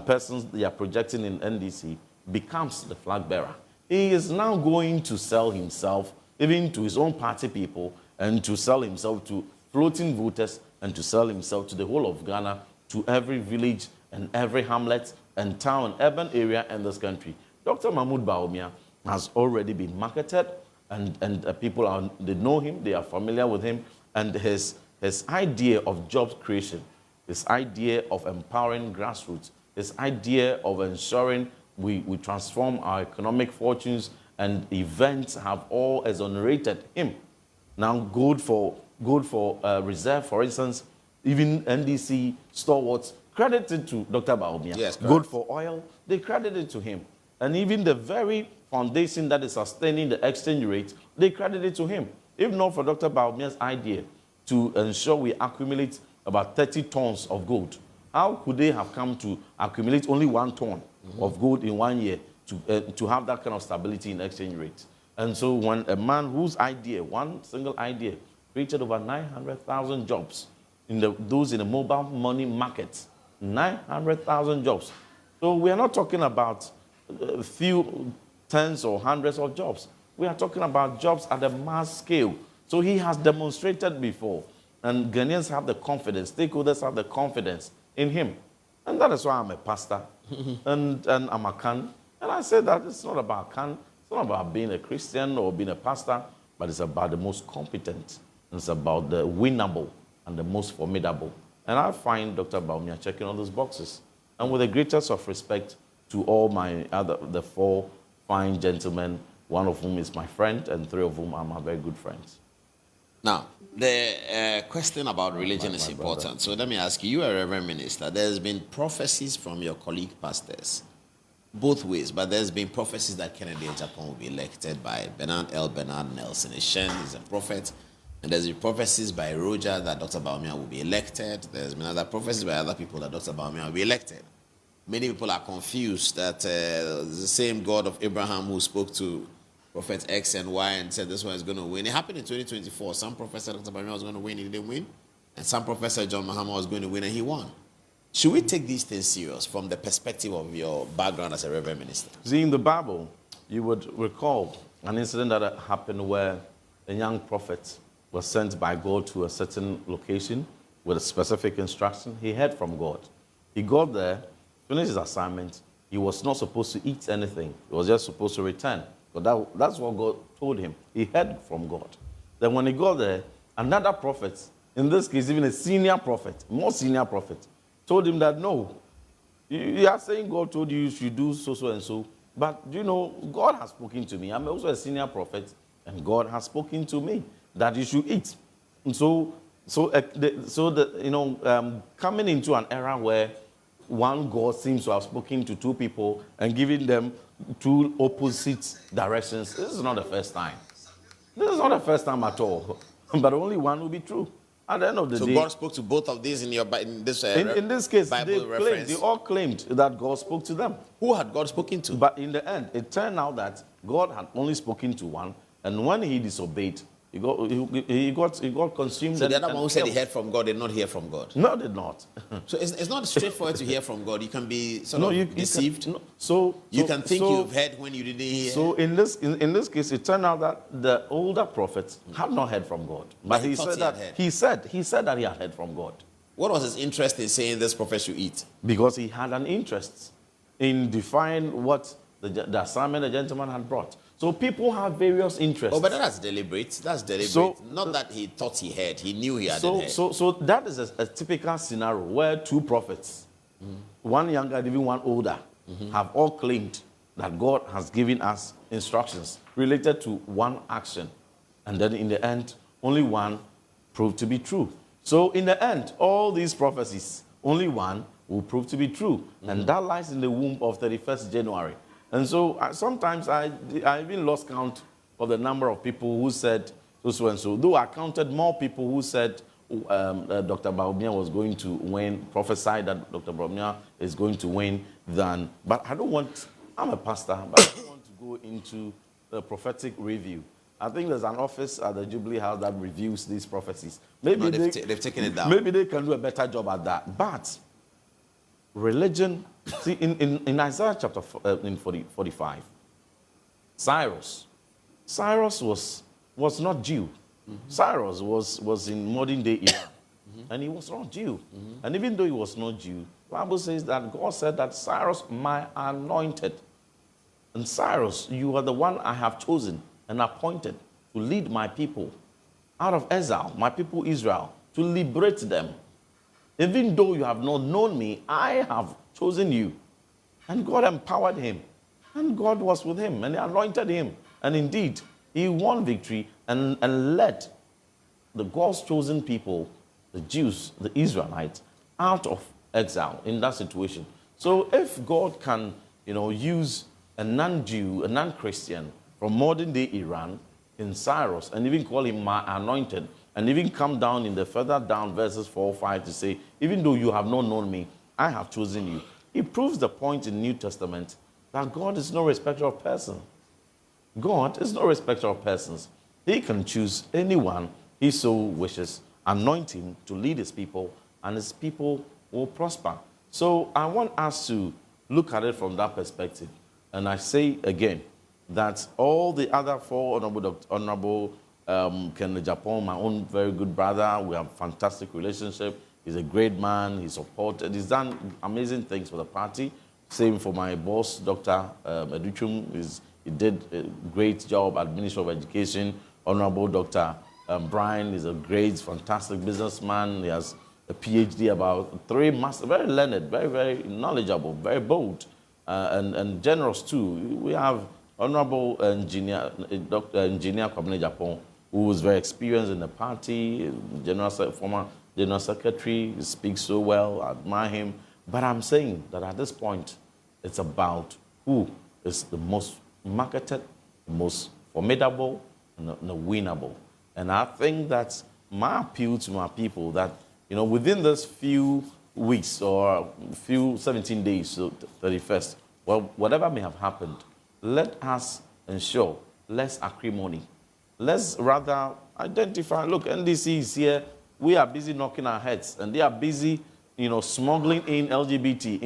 persons they are projecting in NDC becomes the flag bearer, he is now going to sell himself even to his own party people and to sell himself to floating voters and to sell himself to the whole of Ghana, to every village and every hamlet and town, urban area in this country. Dr. Mahmoud Bawumia has already been marketed and people they know him, they are familiar with him, and his idea of job creation, his idea of empowering grassroots, his idea of ensuring we transform our economic fortunes and events have all exonerated him. Now, good for reserve, for instance, even NDC stalwarts credited to Dr. Bawumia. Yes, good for oil, they credited to him. And even the very foundation that is sustaining the exchange rate, they credited to him. If not for Dr. Bawumia's idea to ensure we accumulate about 30 tons of gold, how could they have come to accumulate only 1 ton of gold in 1 year to have that kind of stability in exchange rate? And so when a man whose idea, one single idea, created over 900,000 jobs, those in the mobile money market, 900,000 jobs. So we are not talking about a few tens or hundreds of jobs. We are talking about jobs at a mass scale. So he has demonstrated before. And Ghanaians have the confidence, stakeholders have the confidence in him. And that is why I'm a pastor and I'm a Khan. And I say that it's not about Khan, it's not about being a Christian or being a pastor, but it's about the most competent. It's about the winnable and the most formidable. And I find Dr. Bawumia checking all those boxes. And with the greatest of respect to all the 4 fine gentlemen, one of whom is my friend and 3 of whom are my very good friends. Now, the question about religion is important. So let me ask you, you are a Reverend Minister. There's been prophecies from your colleague pastors, both ways, but there's been prophecies that Kennedy Japan will be elected by Bernard Nelson. Shen is a prophet. And there's been prophecies by Roger that Dr. Bawumia will be elected. There's been other prophecies by other people that Dr. Bawumia will be elected. Many people are confused that the same God of Abraham who spoke to Prophet X and Y and said this one is going to win. It happened in 2024. Some professor Dr. Bawumia was going to win, he didn't win. And some professor John Mahama was going to win and he won. Should we take these things serious from the perspective of your background as a Reverend Minister? See, in the Bible, you would recall an incident that happened where a young prophet was sent by God to a certain location with a specific instruction. He heard from God. He got there, finished his assignment. He was not supposed to eat anything. He was just supposed to return. But that's what God told him. He heard from God. Then when he got there, another prophet, in this case even a senior prophet, more senior prophet, told him that no, you are saying God told you should do so and so. But you know, God has spoken to me. I'm also a senior prophet, and God has spoken to me that you should eat. And coming into an era where one God seems to have spoken to 2 people and giving them 2 opposite directions, this is not the first time. This is not the first time at all. But only one will be true. At the end of the day, so God spoke to both of these in this case, Bible reference. They all claimed that God spoke to them. Who had God spoken to? But in the end, it turned out that God had only spoken to one, and when he disobeyed, he got consumed. So the other one who said he heard from God did not hear from God? No, did not. So it's not straightforward to hear from God. You can be deceived. You can think you've heard when you didn't hear. So in this case, it turned out that the older prophet had not heard from God. But he said that he said that he had heard from God. What was his interest in saying this prophet should eat? Because he had an interest. in defying what the assignment the gentleman had brought. So people have various interests. Oh, but that's deliberate. That's deliberate. So, not that he thought he heard. He knew he hadn't heard. So that is a typical scenario where two prophets, one younger and even one older, have all claimed that God has given us instructions related to one action. And then in the end, only one proved to be true. So in the end, all these prophecies, only one will prove to be true. And that lies in the womb of 31st January. And so sometimes I even lost count of the number of people who said so and so. Though I counted more people who said Dr. Baumia was going to win, prophesied that Dr. Baumia is going to win, than. But I don't want, I'm a pastor, but I don't want to go into the prophetic review. I think there's an office at the Jubilee House that reviews these prophecies. Maybe they've taken it down. Maybe they can do a better job at that. But religion, see, in Isaiah chapter 45, Cyrus was not Jew. Cyrus was in modern day Iran, and he was not Jew. And even though he was not Jew, the Bible says that God said that Cyrus, my anointed, and Cyrus, you are the one I have chosen and appointed to lead my people out of exile, my people Israel, to liberate them. Even though you have not known me, I have chosen you. And God empowered him. And God was with him, and he anointed him. And indeed, he won victory and led the God's chosen people, the Jews, the Israelites, out of exile in that situation. So if God can, use a non-Jew, a non-Christian from modern-day Iran in Cyrus, and even call him my anointed, and even come down in the further down verses 4, 5 to say, even though you have not known me, I have chosen you. It proves the point in the New Testament that God is no respecter of persons. God is no respecter of persons. He can choose anyone he so wishes, anoint him to lead his people, and his people will prosper. So I want us to look at it from that perspective. And I say again that all the other four honorable Ken Japan, my own very good brother, we have a fantastic relationship. He's a great man. He supported. He's done amazing things for the party. Same for my boss, Dr. Trumu. He did a great job at Ministry of Education. Honorable Dr. Brian is a great, fantastic businessman. He has a PhD, about 3 masters, very learned, very, very knowledgeable, very bold, and generous too. We have Honorable Engineer, Dr. Engineer Kwabena Japan, who was very experienced in the party, former General Secretary. He speaks so well, I admire him. But I'm saying that at this point, it's about who is the most marketed, the most formidable, and the winnable. And I think that's my appeal to my people, that within this few weeks or few 17 days, so 31st, well, whatever may have happened, let us ensure less acrimony. Let's rather identify, look, NDC is here, we are busy knocking our heads, and they are busy, smuggling in LGBT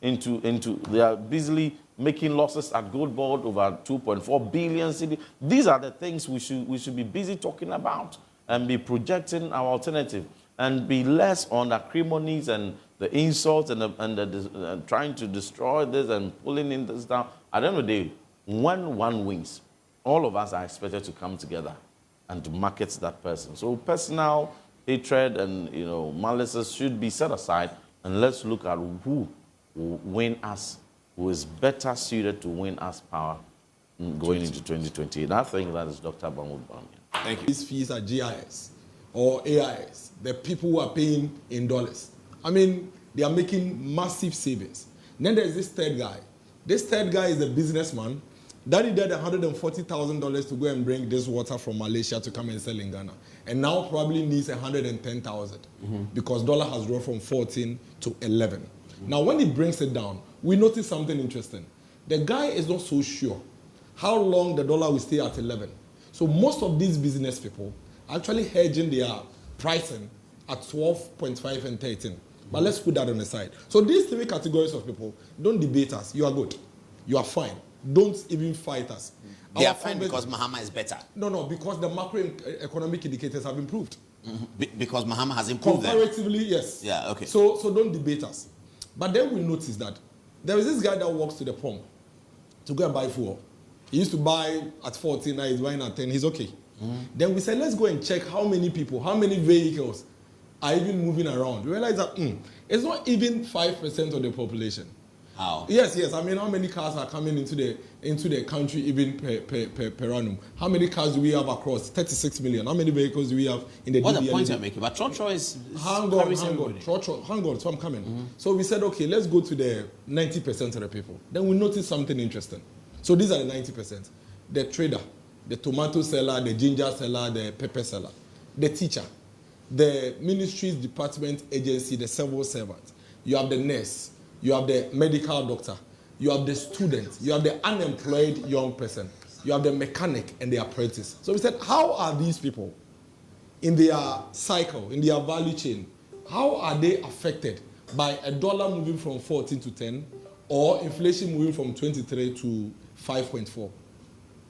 into they are busily making losses at Gold Board over 2.4 billion cedi. These are the things we should be busy talking about and be projecting our alternative, and be less on acrimonies and the insults and trying to destroy this and pulling in this down. At the end of the day, when one wins, all of us are expected to come together and to market that person. So personal hatred and malices should be set aside, and let's look at who will win us, who is better suited to win us power going into 2020. And I think that is Dr. Bamud Bamian. Thank you. These fees are GIS or AIS, the people who are paying in dollars. I mean, they are making massive savings. Then there's this third guy. This third guy is a businessman. Daddy did $140,000 to go and bring this water from Malaysia to come and sell in Ghana. And now probably needs $110,000 because dollar has grown from 14 to 11. Now, when he brings it down, we notice something interesting. The guy is not so sure how long the dollar will stay at 11. So most of these business people are actually hedging their pricing at 12.5 and 13. But let's put that on the side. So these three categories of people, don't debate us. You are good. You are fine. Don't even fight us. They are fine because Mahama is better. No, because the macroeconomic indicators have improved. Because Mahama has improved Comparatively, them. yes. Yeah, okay. So don't debate us. But then we notice that There is this guy that walks to the pump to go and buy fuel. He used to buy at 14, now he's buying at 10, he's okay. Then we said, let's go and check how many people, how many vehicles are even moving around. We realized that it's not even 5% of the population. How? Yes. I mean, how many cars are coming into the country even per annum? How many cars do we have across? 36 million. How many vehicles do we have in the What's the point you're making? But Trotro is hang on, so I'm coming. So we said, okay, let's go to the 90% of the people. Then we noticed something interesting. So these are the 90%. The trader, the tomato seller, the ginger seller, the pepper seller, the teacher, the ministry's department agency, the civil servant. You have the nurse. You have the medical doctor, you have the student, you have the unemployed young person, you have the mechanic and the apprentice. So we said, how are these people in their cycle, in their value chain, how are they affected by a dollar moving from 14 to 10 or inflation moving from 23 to 5.4?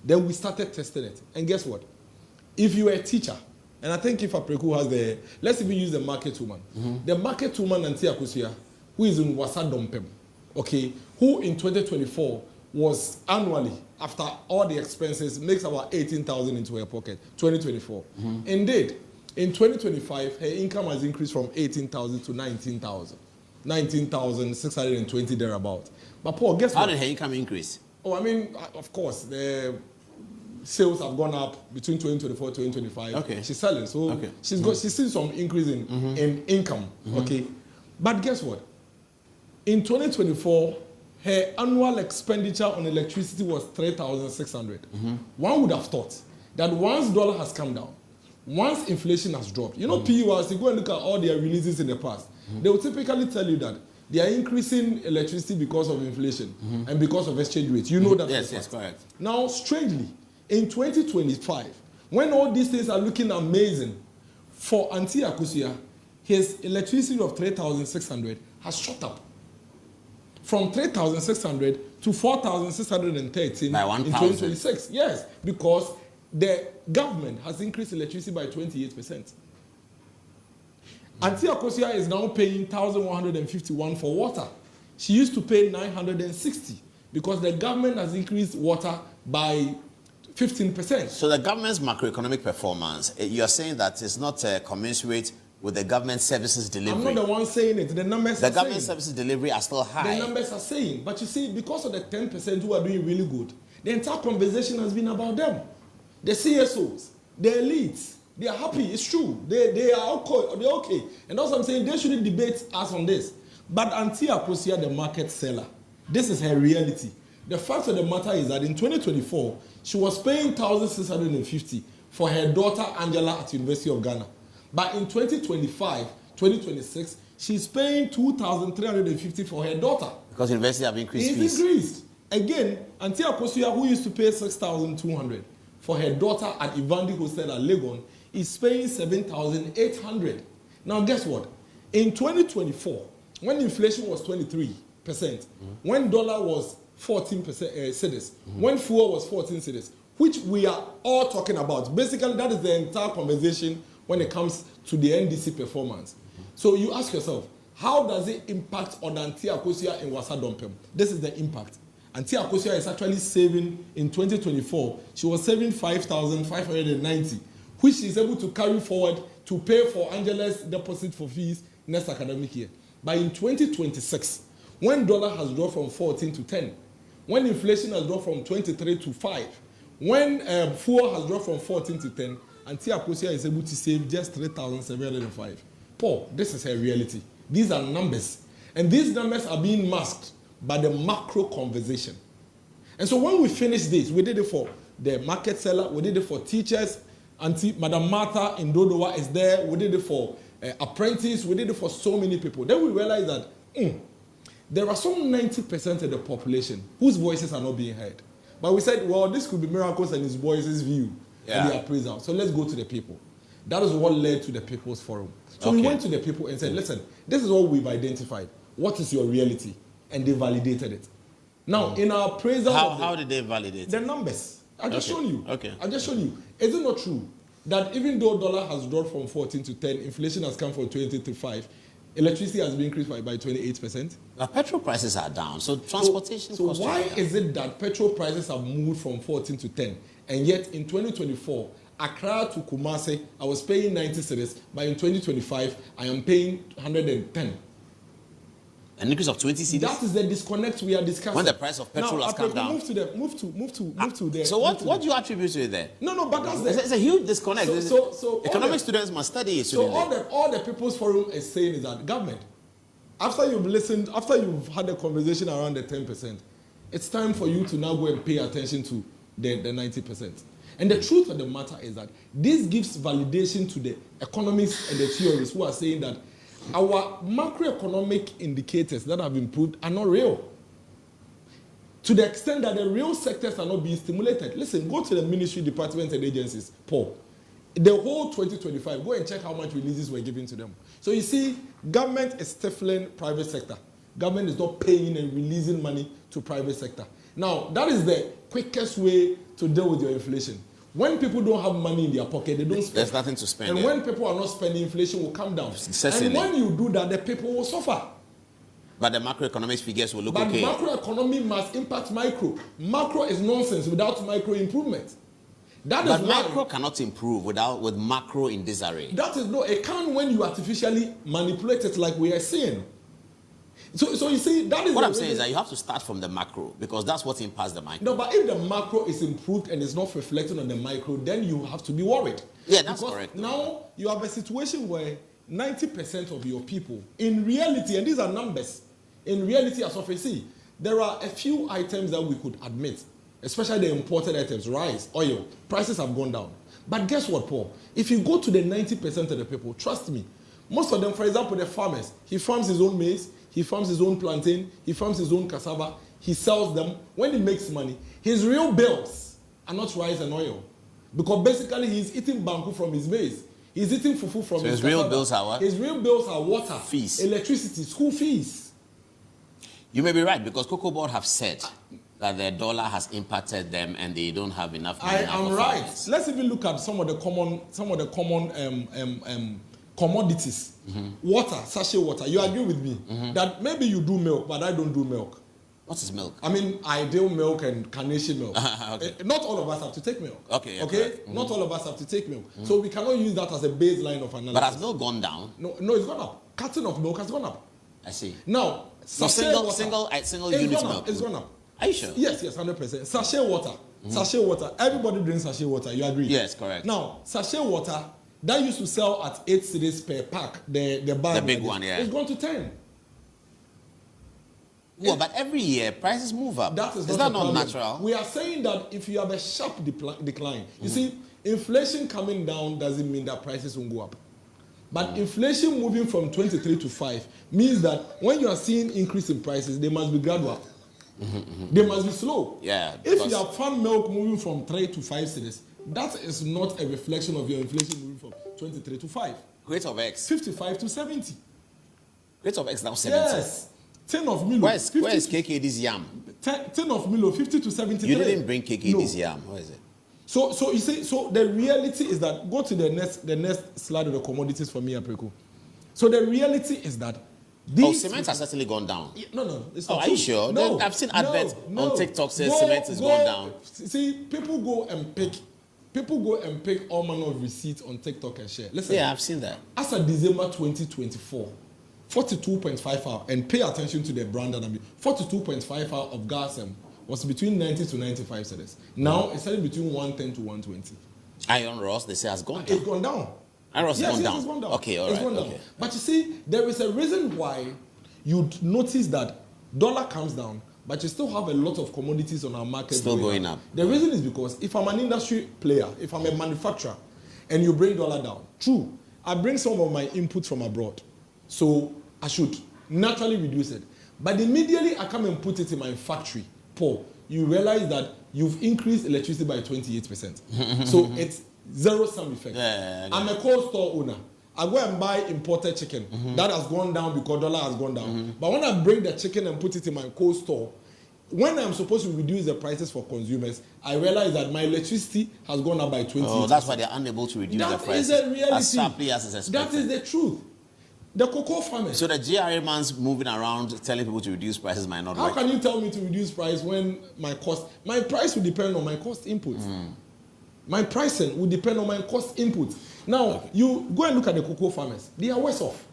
Then we started testing it. And guess what? If you are a teacher, and I think if Apreku has let's even use the market woman. The market woman, Ntim Fordjour, who is in Wasadompem, okay, who in 2024 was annually, after all the expenses, makes about 18,000 into her pocket, 2024. Indeed, in 2025, her income has increased from 18,000 to 19,000. 19,620 thereabout. But Paul, guess what? How did her income increase? Oh, I mean, of course, the sales have gone up between 2024 and 2025. Okay. She's selling, so she's seen some increase in income, okay? But guess what? In 2024, her annual expenditure on electricity was 3,600. One would have thought that once dollar has come down, once inflation has dropped, you know, PURs, you go and look at all their releases in the past, they will typically tell you that they are increasing electricity because of inflation and because of exchange rates. You know that. Yes, correct. Now, strangely, in 2025, when all these things are looking amazing, for Ntim Fordjour, his electricity of 3,600 has shot up from 3,600 to 4,613 by 1, in 2026. Yes, because the government has increased electricity by 28%. Ntim Fordjour is now paying 1,151 for water. She used to pay 960 because the government has increased water by 15%. So the government's macroeconomic performance, you are saying that it's not commensurate with the government services delivery. I'm not the one saying it. The numbers are saying. The government services delivery are still high. The numbers are saying. But you see, because of the 10% who are doing really good, the entire conversation has been about them. The CSOs, the elites, they are happy. It's true. They are okay. They're okay. And also I'm saying they shouldn't debate us on this. But Ntim Fordjour, the market seller, this is her reality. The fact of the matter is that in 2024, she was paying 1,650 for her daughter Angela at University of Ghana. But in 2025, 2026, she's paying 2,350 for her daughter. Because university have increased fees. It's increased. Again, Ntim Fordjour, who used to pay 6,200 for her daughter at Ivandi Hostel at Legon, is paying 7,800. Now, guess what? In 2024, when inflation was 23%, when dollar was 14% cedis, when fuel was 14 cedis, which we are all talking about. Basically, that is the entire conversation when it comes to the NDC performance. So you ask yourself, how does it impact on Ntim Fordjour in Wasadompem? This is the impact. Ntim Fordjour is actually saving in 2024. She was saving 5,590, which she is able to carry forward to pay for Angela's deposit for fees next academic year. But in 2026, when dollar has dropped from 14 to 10, when inflation has dropped from 23 to 5, when fuel has dropped from 14 to 10, Ntim Fordjour is able to save just 3,705. Paul, this is her reality. These are numbers. And these numbers are being masked by the macro conversation. And so when we finish this, we did it for the market seller, we did it for teachers, Madam Martha in Dodowa is there, we did it for apprentices, we did it for so many people. Then we realized that there are some 90% of the population whose voices are not being heard. But we said, well, this could be Miracles and his voices view and the appraisal. So let's go to the people. That is what led to the People's Forum. So we went to the people and said, listen, this is what we've identified. What is your reality? And they validated it. Now, in our appraisal... How did they validate it? The numbers. I've just shown you. Okay. I've just shown you. Is it not true that even though dollar has dropped from 14 to 10, inflation has come from 20 to 5, electricity has been increased by 28%. But petrol prices are down, so transportation So costs. why is it that petrol prices have moved from 14 to 10, and yet in 2024, Accra to Kumasi, I was paying 90 cedis, but in 2025, I am paying 110. An increase of 20 cedis? That is the disconnect we are discussing. When the price of petrol has come down. Move to there. So what do you attribute to it there? No, but that's It's a huge disconnect. So economic students must study it. So all the People's Forum is saying is that government, after you've had a conversation around the 10%, it's time for you to now go and pay attention to the 90%. And the truth of the matter is that this gives validation to the economists and the theorists who are saying that our macroeconomic indicators that have improved are not real. To the extent that the real sectors are not being stimulated. Listen, go to the ministry, departments, and agencies, Paul. The whole 2025, go and check how much releases were given to them. So you see, government is stifling private sector. Government is not paying and releasing money to private sector. Now, that is the quickest way to deal with your inflation. When people don't have money in their pocket, they don't spend. There's nothing to spend. And when people are not spending, inflation will come down. Certainly. And when you do that, the people will suffer. But the macroeconomic figures will look But okay. macroeconomy must impact micro. Macro is nonsense without micro improvement. But macro cannot improve with macro in disarray. That is no, it can't when you artificially manipulate it like we are seeing. So you see, that is what I'm saying is that you have to start from the macro because that's what impacts the micro. No, but if the macro is improved and it's not reflecting on the micro, then you have to be worried. Yeah, that's because correct. Now you have a situation where 90% of your people, in reality, and these are numbers, in reality, as of you see, there are a few items that we could admit, especially the imported items, rice, oil, prices have gone down. But guess what, Paul? If you go to the 90% of the people, trust me, most of them, for example, the farmers, he farms his own maize, he farms his own plantain, he farms his own cassava, he sells them. When he makes money, his real bills are not rice and oil. Because basically he's eating banku from his maize. He's eating fufu from his real cassava. bills are what? His real bills are water, fees, electricity, school fees. You may be right because Cocoa Board have said that the dollar has impacted them and they don't have enough money. I am right. Let's even look at some of the common commodities. Water, sachet water. You agree with me that maybe you do milk, but I don't do milk. What is milk? I mean, ideal milk and carnation milk. Okay. Not all of us have to take milk. Okay. Not all of us have to take milk. So we cannot use that as a baseline of analysis. But has milk gone down? No, it's gone up. Carton of milk has gone up. I see. Now, single unit milk. It's gone up. Are you sure? Yes, 100%. Sachet water. Sachet water. Everybody drinks sachet water. You agree? Yes, correct. Now, sachet water that used to sell at 8 cedis per pack. The bag. The big one, yeah. It's gone to 10. Well, but every year prices move up. That is that not not natural? We are saying that if you have a sharp decline, you see, inflation coming down doesn't mean that prices won't go up. But inflation moving from 23 to 5 means that when you are seeing increase in prices, they must be gradual. They must be slow. Yeah. If you have farm milk moving from 3 to 5 cedis, that is not a reflection of your inflation moving from 23 to 5. Rate of X. 55 to 70. Rate of X now 70. Yes. 10 of Milo. Where is KKD's yam? 10 of Milo, 50 to 73. You didn't bring KKD's yam. Where is it? So you see, so the reality is that, go to the next slide of the commodities for me, Apriko. So the reality is that cement has certainly gone down. No, it's not are you sure? No, I've seen adverts on TikTok saying cement has gone down. See, people go and pick all manner of receipts on TikTok and share. Listen. Yeah, I've seen that. As of December 2024, 42.5 hour, and pay attention to the brand that I mean, 42.5 hour of gas was between 90 to 95 cedis. Now it's selling between 110 to 120. Iron Ross, they say, has gone down. It's gone down. Iron Ross has gone down. It's gone down. Okay, all right. Okay. But you see, there is a reason why you'd notice that dollar comes down, but you still have a lot of commodities on our market still going up. The reason is because if I'm an industry player, if I'm a manufacturer, and you bring dollar down, true, I bring some of my inputs from abroad, so I should naturally reduce it. But immediately I come and put it in my factory, Paul, you realize that you've increased electricity by 28%. So it's zero-sum effect. Yeah. I'm a cold store owner. I go and buy imported chicken. That has gone down because dollar has gone down. But when I bring the chicken and put it in my cold store, when I'm supposed to reduce the prices for consumers, I realize that my electricity has gone up by 20%. Oh, that's why they're unable to reduce the prices That is a reality. as sharply as is expected. That is the truth. The cocoa farmers. So the GRA man's moving around telling people to reduce prices might not How work. can you tell me to reduce price when my price will depend on my cost inputs. My pricing will depend on my cost inputs. Now, you go and look at the cocoa farmers. They are worse off.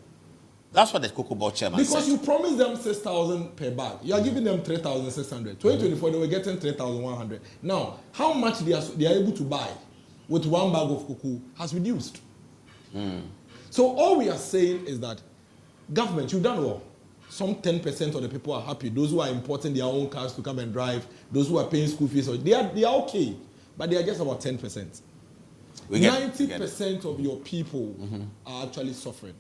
That's what the cocoa board chairman Because said. you promised them 6,000 per bag. You are giving them 3,600. 2024, they were getting 3,100. Now, how much they are able to buy with one bag of cocoa has reduced. So all we are saying is that government, you've done well. Some 10% of the people are happy. Those who are importing their own cars to come and drive, those who are paying school fees, they are okay, but they are just about 10%. 90% of your people are actually suffering.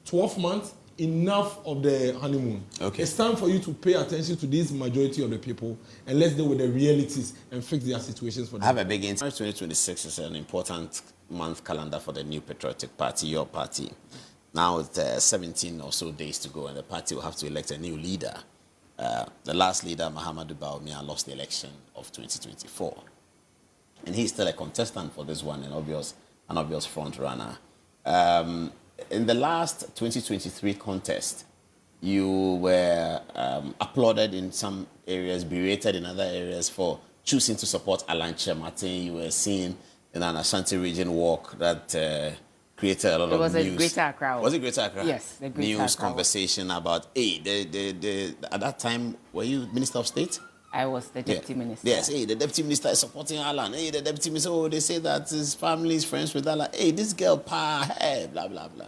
12 months, enough of the honeymoon. Okay. It's time for you to pay attention to this majority of the people and let's deal with the realities and fix their situations for them. I have a big insight. 2026 is an important month calendar for the New Patriotic Party, your party. Now it's 17 or so days to go and the party will have to elect a new leader. The last leader, Muhammadu Bawumia, lost the election of 2024. And he's still a contestant for this one, an obvious front runner. In the last 2023 contest, you were applauded in some areas, berated in other areas for choosing to support Alanche Martin. You were seen in an Ashanti region walk that created a lot of news. It was a Greater Accra. Was it Greater Accra? Yes, the Greater News Accra. conversation about, at that time, were you Minister of State? I was the deputy minister. Yes, hey, the deputy minister is supporting Alan. Hey, the deputy minister, oh, they say that his family is friends with Alan. Hey, this girl, hey, blah, blah, blah.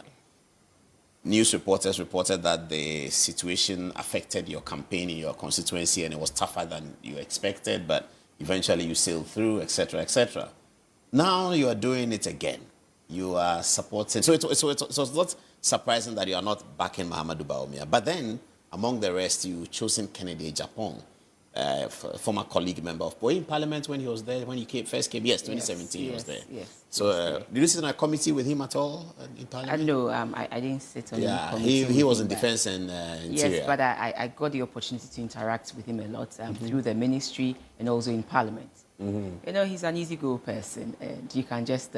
News reporters reported that the situation affected your campaign in your constituency and it was tougher than you expected, but eventually you sailed through, etc., etc. Now you are doing it again. You are supporting. So it's not surprising that you are not backing Muhammadu Bawumia. But then, among the rest, you chosen Kennedy Japan. Former colleague member of Boeing Parliament when he was there, when he first came. Yes, 2017 he was there. Yes. So did you sit in a committee with him at all in Parliament? No, I didn't sit on the committee. He with was him, in but- defense and interior. Yes, but I got the opportunity to interact with him a lot through the ministry and also in Parliament. You know, he's an easygoing person and you can just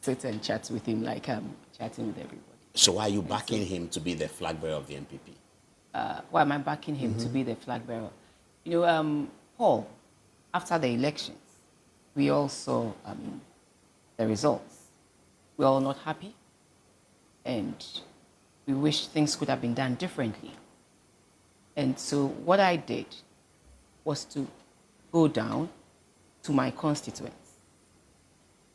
sit and chat with him like chatting with everybody. So why are you backing him to be the flag bearer of the NPP? Why am I backing him to be the flag bearer? You know, Paul, after the elections, we all saw the results. We're all not happy, and we wish things could have been done differently. And so what I did was to go down to my constituents,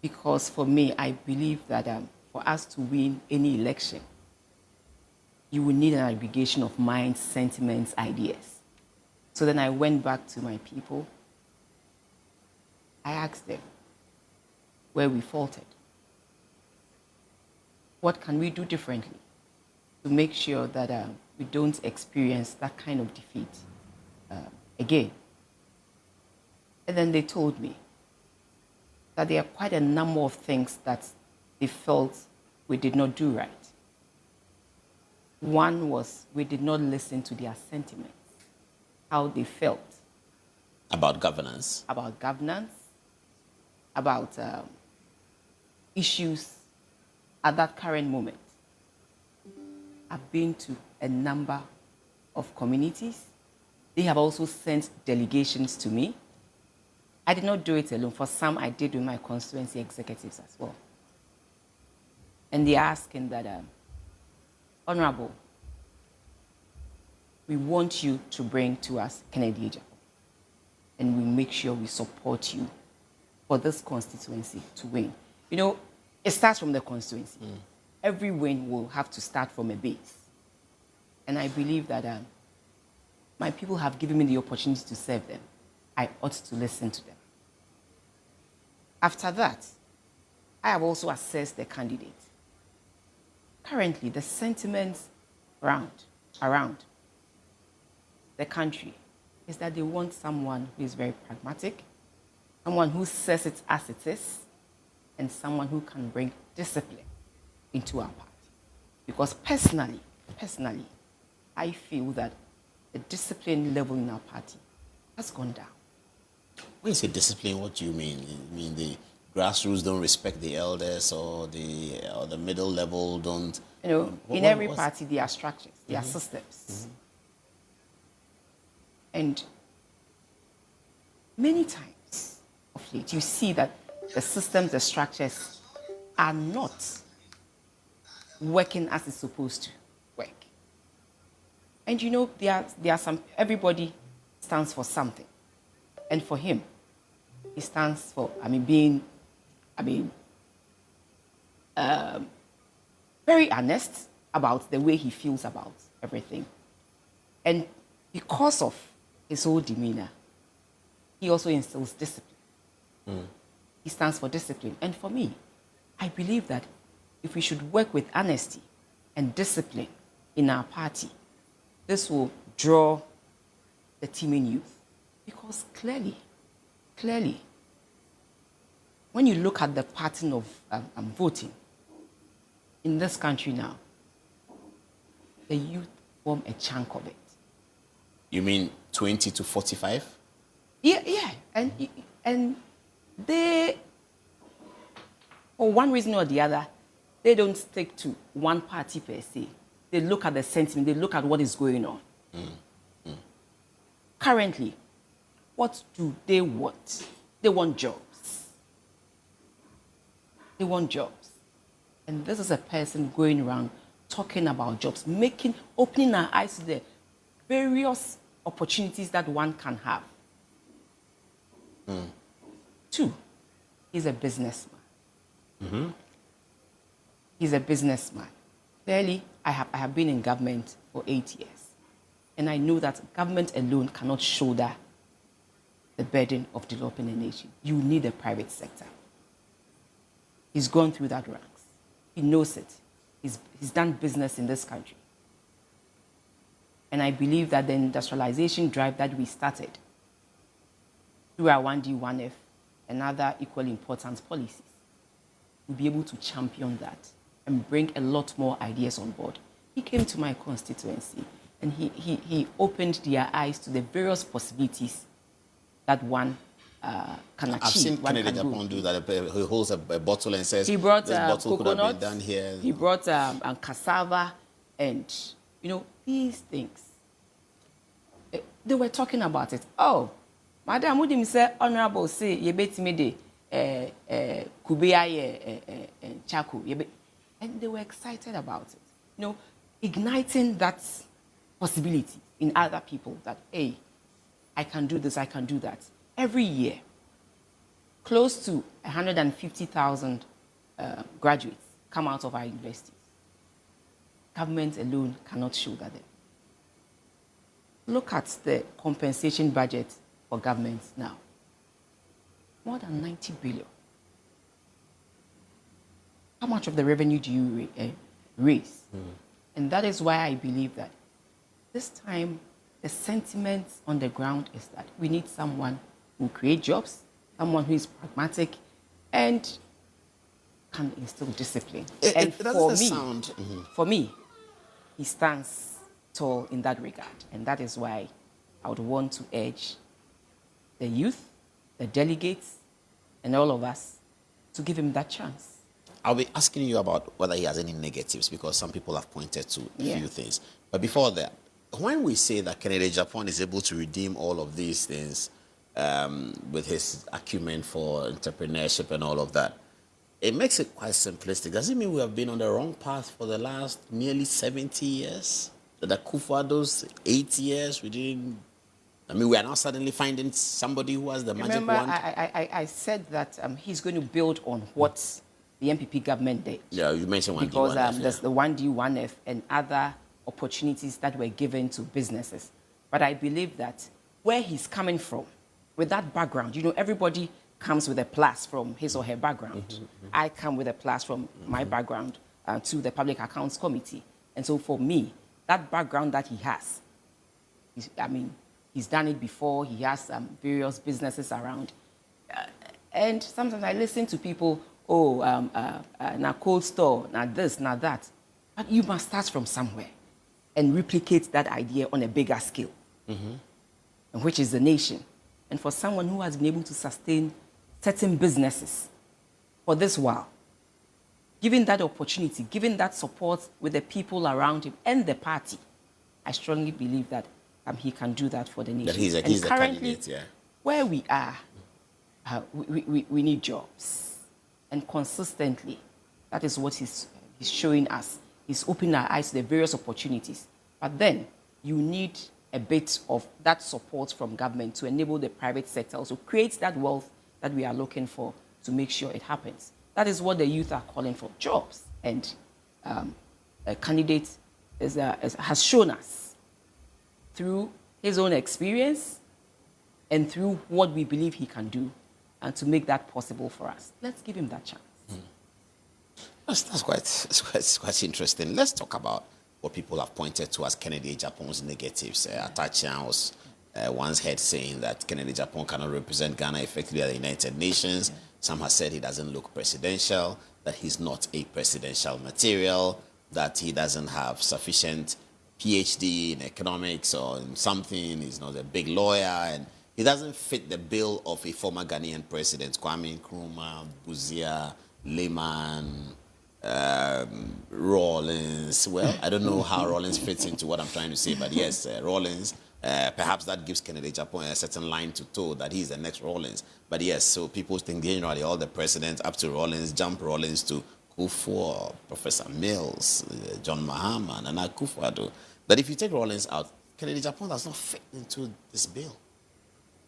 because for me, I believe that for us to win any election, you will need an aggregation of minds, sentiments, ideas. So then I went back to my people. I asked them where we faltered. What can we do differently to make sure that we don't experience that kind of defeat again? And then they told me that there are quite a number of things that they felt we did not do right. One was we did not listen to their sentiments, how they felt About governance. about governance, about issues at that current moment. I've been to a number of communities. They have also sent delegations to me. I did not do it alone. For some, I did with my constituency executives as well. And they're asking that, Honorable, we want you to bring to us Kennedy Japan, and we make sure we support you for this constituency to win. You know, it starts from the constituency. Every win will have to start from a base. And I believe that my people have given me the opportunity to serve them. I ought to listen to them. After that, I have also assessed the candidate. Currently, the sentiments around the country is that they want someone who is very pragmatic, someone who says it as it is, and someone who can bring discipline into our party. Because personally, I feel that the discipline level in our party has gone down. When you say discipline, what do you mean? You mean the grassroots don't respect the elders, or the middle level don't You know, in every party, there are structures, there are systems. And many times of late, you see that the systems, the structures are not working as it's supposed to work. And you know, there are some, everybody stands for something. And for him, he stands for, very honest about the way he feels about everything. And because of his whole demeanor, he also instills discipline. He stands for discipline. And for me, I believe that if we should work with honesty and discipline in our party, this will draw the teeming youth. Because clearly, when you look at the pattern of voting in this country now, the youth form a chunk of it. You mean 20 to 45? Yeah. And they, for one reason or the other, they don't stick to one party per se. They look at the sentiment, they look at what is going on. Currently, what do they want? They want jobs. They want jobs. And this is a person going around talking about jobs, opening our eyes to the various opportunities that one can have. 2, he's a businessman. He's a businessman. Clearly, I have been in government for 8 years. And I know that government alone cannot shoulder the burden of developing a nation. You need a private sector. He's gone through that ranks. He knows it. He's done business in this country. And I believe that the industrialization drive that we started through our 1D, 1F, and other equally important policies, we'll be able to champion that and bring a lot more ideas on board. He came to my constituency and he opened their eyes to the various possibilities that one can achieve. I've seen Kennedy Japan do that. He holds a bottle and says, he brought this bottle could have coconut, been done here. He brought cassava and, you know, these things. They were talking about it. Oh, Madam Udim said, Honorable, say, you bet me the Kubea Chaku. And they were excited about it. You know, igniting that possibility in other people that, hey, I can do this, I can do that. Every year, close to 150,000 graduates come out of our universities. Government alone cannot shoulder them. Look at the compensation budget for governments now. More than 90 billion. How much of the revenue do you raise? And that is why I believe that this time the sentiment on the ground is that we need someone who create jobs, someone who is pragmatic and can instill discipline. And for me, he stands tall in that regard. And that is why I would want to urge the youth, the delegates, and all of us to give him that chance. I'll be asking you about whether he has any negatives because some people have pointed to a few things. But before that, when we say that Kennedy Japan is able to redeem all of these things with his acumen for entrepreneurship and all of that, it makes it quite simplistic. Does it mean we have been on the wrong path for the last nearly 70 years? That Akufo-Addo's 8 years, we are now suddenly finding somebody who has the magic wand? I said that he's going to build on what the MPP government did. Yeah, you mentioned 1D, because 1F. there's the 1D, 1F and other opportunities that were given to businesses. But I believe that where he's coming from, with that background, you know, everybody comes with a plus from his or her background. I come with a plus from my background to the Public Accounts Committee. And so for me, that background that he has, he's done it before. He has various businesses around. And sometimes I listen to people, na cold store, na this, na that. But you must start from somewhere and replicate that idea on a bigger scale, which is the nation. And for someone who has been able to sustain certain businesses for this while, given that opportunity, given that support with the people around him and the party, I strongly believe that he can do that for the nation. That he's and the currently, candidate, yeah. where we are, we need jobs. And consistently, that is what he's showing us. He's opening our eyes to the various opportunities. But then you need a bit of that support from government to enable the private sector also create that wealth that we are looking for to make sure it happens. That is what the youth are calling for, jobs. And a candidate has shown us through his own experience and through what we believe he can do, and to make that possible for us. Let's give him that chance. That's quite interesting. Let's talk about what people have pointed to as Kennedy Japan's negatives. Atachian was once heard saying that Kennedy Japan cannot represent Ghana effectively at the United Nations. Yeah. Some have said he doesn't look presidential, that he's not a presidential material, that he doesn't have sufficient PhD in economics or in something, he's not a big lawyer, and he doesn't fit the bill of a former Ghanaian president, Kwame Nkrumah, Buzia, Lehman, Rawlings. Well, I don't know how Rawlings fits into what I'm trying to say, but yes, Rawlings. Perhaps that gives Kennedy Japan a certain line to toe that he's the next Rawlings. But yes, so people think generally all the presidents up to Rawlings, jump Rawlings to Kufuor, Professor Mills, John Mahama, and Akufo-Addo. That if you take Rawlings out, Kennedy Japan does not fit into this bill.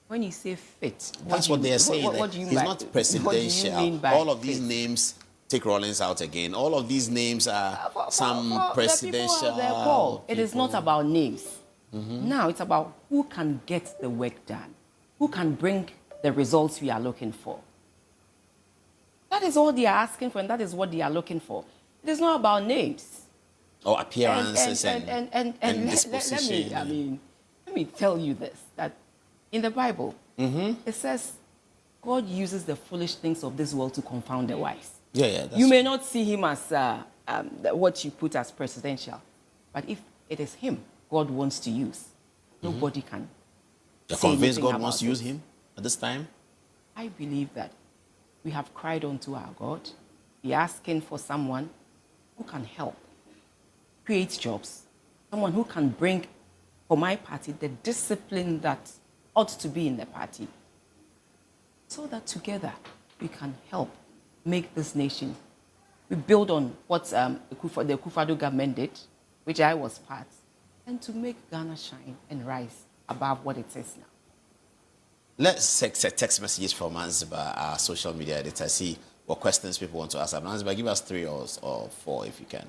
When you say fit, that's what they are saying. What do you he's mean not presidential. What do you mean by all of these fit? names, take Rawlings out again. All of these names are some presidential. Paul, it is not about names. Mm-hmm. Now it's about who can get the work done, who can bring the results we are looking for. That is all they are asking for, and that is what they are looking for. It is not about names. Or appearances and disposition. Let me tell you this, that in the Bible, it says God uses the foolish things of this world to confound the wise. Yeah, you may not see him as what you put as presidential, but if it is him God wants to use, nobody can. You're convinced God wants to use him at this time? I believe that we have cried unto our God. We are asking for someone who can help create jobs, someone who can bring, for my party, the discipline that ought to be in the party, so that together we can help make this nation. We build on what the Akufo-Addo government did, which I was part, and to make Ghana shine and rise above what it is now. Let's take text messages from Anziba, our social media editor, see what questions people want to ask. Anziba, give us 3 or 4 if you can.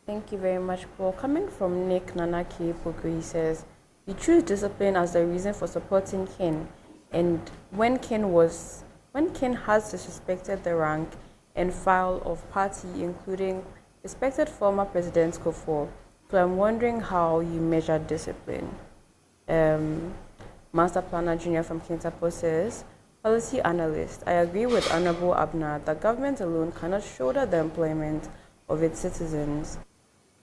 Thank you very much, Paul. Coming from Nick Nanaki Poku, he says, you choose discipline as the reason for supporting Ken, and when Ken has disrespected the rank and file of party, including respected former President Kufuor, so I'm wondering how you measure discipline. Master Planner Junior from Kintapo says, policy analyst, I agree with Honorable Abena that government alone cannot shoulder the employment of its citizens.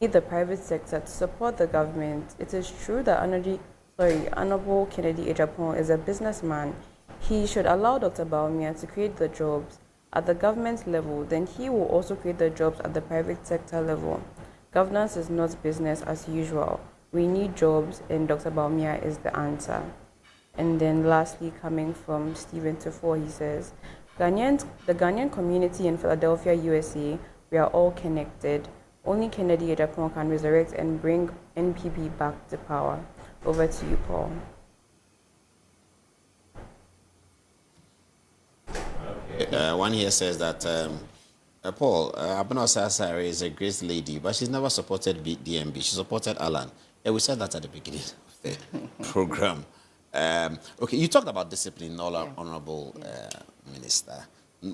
Need the private sector to support the government. It is true that Honorable Kennedy Ejapon is a businessman. He should allow Dr. Bawumia to create the jobs at the government level, then he will also create the jobs at the private sector level. Governance is not business as usual. We need jobs, and Dr. Bawumia is the answer. And then lastly, coming from Stephen Tufo, he says, the Ghanaian community in Philadelphia, USA, we are all connected. Only Kennedy Ejapon can resurrect and bring NPP back to power. Over to you, Paul. One here says that, Paul, Abena Osei is a great lady, but she's never supported DMB. She supported Alan. Yeah, we said that at the beginning of the program. Okay, you talked about discipline, Honorable Minister.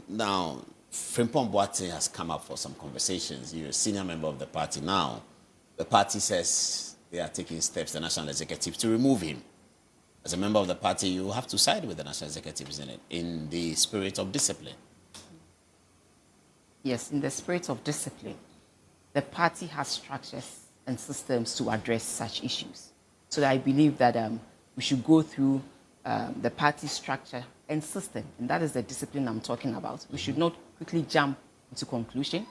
Now, Frimpong Boadu has come up for some conversations. You're a senior member of the party now. The party says they are taking steps, the National Executive, to remove him. As a member of the party, you have to side with the National Executive, isn't it, in the spirit of discipline? Yes, in the spirit of discipline. The party has structures and systems to address such issues. So I believe that we should go through the party structure and system, and that is the discipline I'm talking about. We should not quickly jump into conclusion.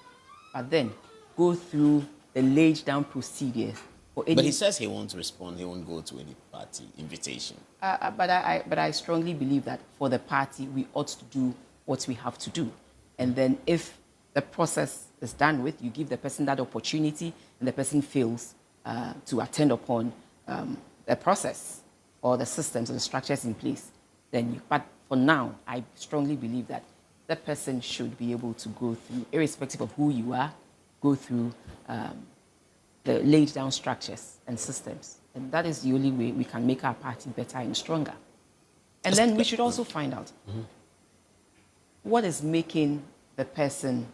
but then go through the laid down procedure for any. But he says he won't respond. He won't go to any party invitation. But I strongly believe that for the party, we ought to do what we have to do. And then if the process is done with, you give the person that opportunity and the person fails to attend upon the process or the systems or the structures in place, then but for now, I strongly believe that the person should be able to go through, irrespective of who you are, go through the laid down structures and systems. And that is the only way we can make our party better and stronger. And then we should also find out what is making the person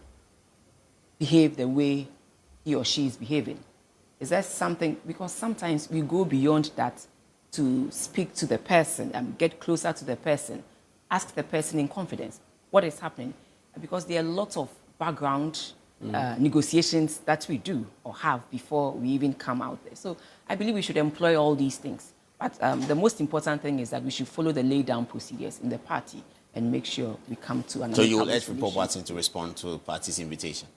behave the way he or she is behaving. Is there something, because sometimes we go beyond that to speak to the person and get closer to the person, ask the person in confidence what is happening. Because there are lots of background negotiations that we do or have before we even come out there. So I believe we should employ all these things. But the most important thing is that we should follow the laid down procedures in the party and make sure we come to an. So you will urge Frimpong Boateng to respond to party's invitation?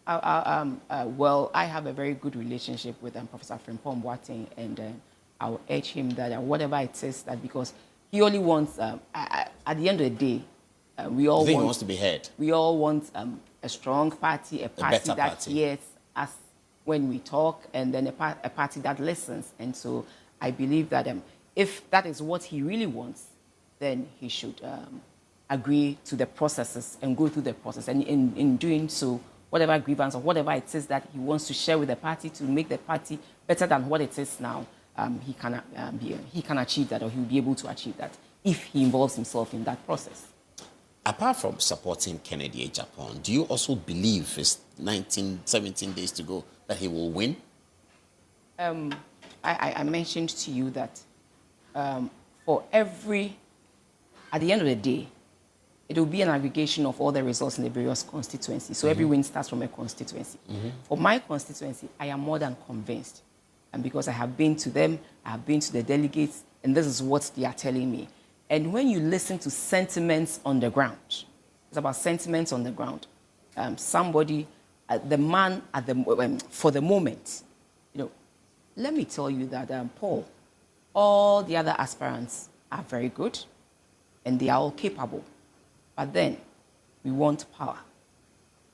Well, I have a very good relationship with Professor Frimpong Boateng, and I'll urge him that whatever it is, that because he only wants, at the end of the day, we all he want, wants to be heard. We all want a strong party, a party that hears us when we talk, and then a party that listens. And so I believe that if that is what he really wants, then he should agree to the processes and go through the process. And in doing so, whatever grievance or whatever it is that he wants to share with the party to make the party better than what it is now, he can achieve that, or he will be able to achieve that if he involves himself in that process. Apart from supporting Kennedy Japan, do you also believe it's 17 days to go that he will win? I mentioned to you that for every, at the end of the day, it will be an aggregation of all the results in the various constituencies. So every win starts from a constituency. For my constituency, I am more than convinced. And because I have been to them, I have been to the delegates, and this is what they are telling me. And when you listen to sentiments on the ground, it's about sentiments on the ground. Somebody, the man at the for the moment, let me tell you that Paul, all the other aspirants are very good, and they are all capable. But then we want power,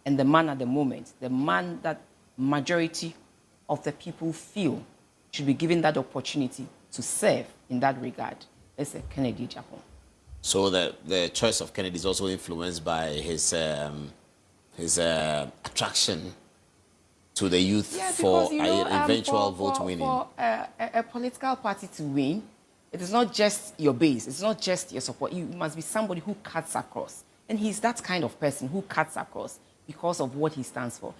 and the man at the moment, the man that majority of the people feel should be given that opportunity to serve in that regard. It's a Kennedy Japan. So the choice of Kennedy is also influenced by his attraction to the youth for eventual vote winning. For a political party to win, it is not just your base. It's not just your support. You must be somebody who cuts across. And he's that kind of person who cuts across because of what he stands for.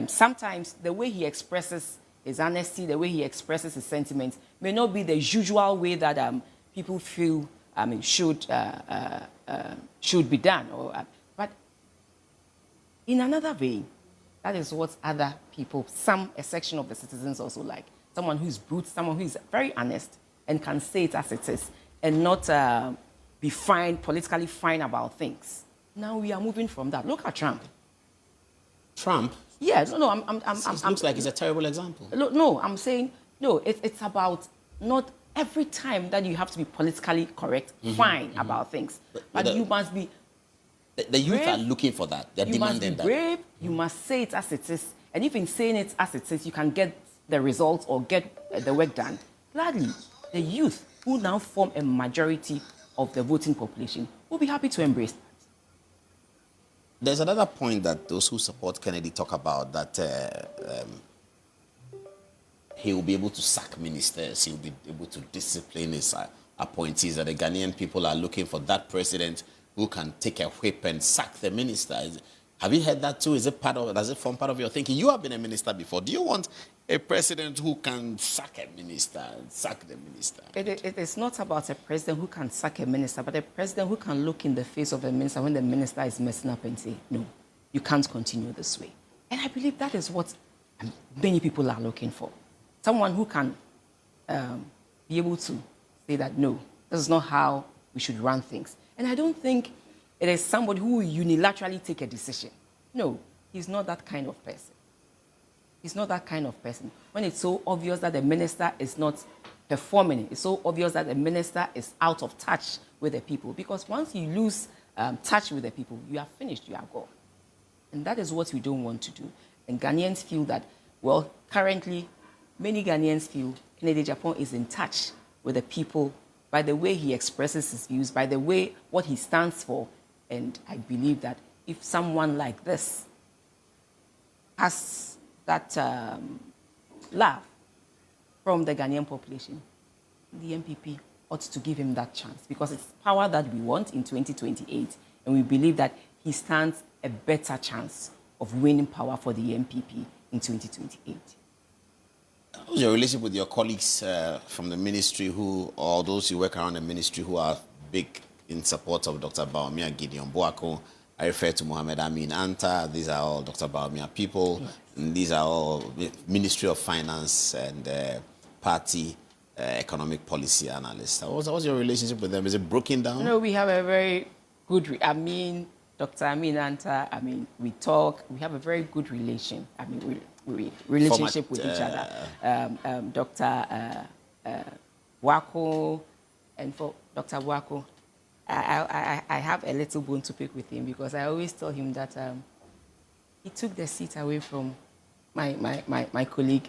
Sometimes the way he expresses his honesty, the way he expresses his sentiments may not be the usual way that people feel should be done. But in another vein, that is what other people, a section of the citizens also like. Someone who's brute, someone who is very honest and can say it as it is and not be politically fine about things. Now we are moving from that. Look at Trump. Trump? Yeah, no, it looks like it's a terrible example. No, I'm saying, no, it's about not every time that you have to be politically correct, fine about things. But you must be The youth brave. Are looking for that. They're demanding that. You must be brave. You must say it as it is. And if in saying it as it is, you can get the results or get the work done, gladly, the youth who now form a majority of the voting population will be happy to embrace that. There's another point that those who support Kennedy talk about, that he will be able to sack ministers, he will be able to discipline his appointees, that the Ghanaian people are looking for that president who can take a whip and sack the minister. Have you heard that too? Does it form part of your thinking? You have been a minister before. Do you want a president who can sack a minister and sack the minister? It is not about a president who can sack a minister, but a president who can look in the face of the minister when the minister is messing up and say, no, you can't continue this way. And I believe that is what many people are looking for. Someone who can be able to say that, no, this is not how we should run things. And I don't think it is somebody who will unilaterally take a decision. No, he's not that kind of person. He's not that kind of person. When it's so obvious that the minister is not performing, it's so obvious that the minister is out of touch with the people. Because once you lose touch with the people, you are finished, you are gone. And that is what we don't want to do. And Ghanaians feel that, well, currently, many Ghanaians feel Kennedy Japan is in touch with the people by the way he expresses his views, by the way what he stands for. And I believe that if someone like this has that love from the Ghanaian population, the MPP ought to give him that chance, because it's power that we want in 2028, and we believe that he stands a better chance of winning power for the MPP in 2028. How's your relationship with your colleagues from the ministry or those who work around the ministry who are big in support of Dr. Bawumia Gideon Boako? I refer to Mohammed Amin Anta. These are all Dr. Bawumia people. Yes. And these are all Ministry of Finance and party economic policy analysts. What's your relationship with them? Is it broken down? No, we have a very good, Dr. Amin Anta, we talk, we have a very good relationship with each other. Dr. Boako, and for Dr. Boako, I have a little bone to pick with him, because I always tell him that he took the seat away from my colleague,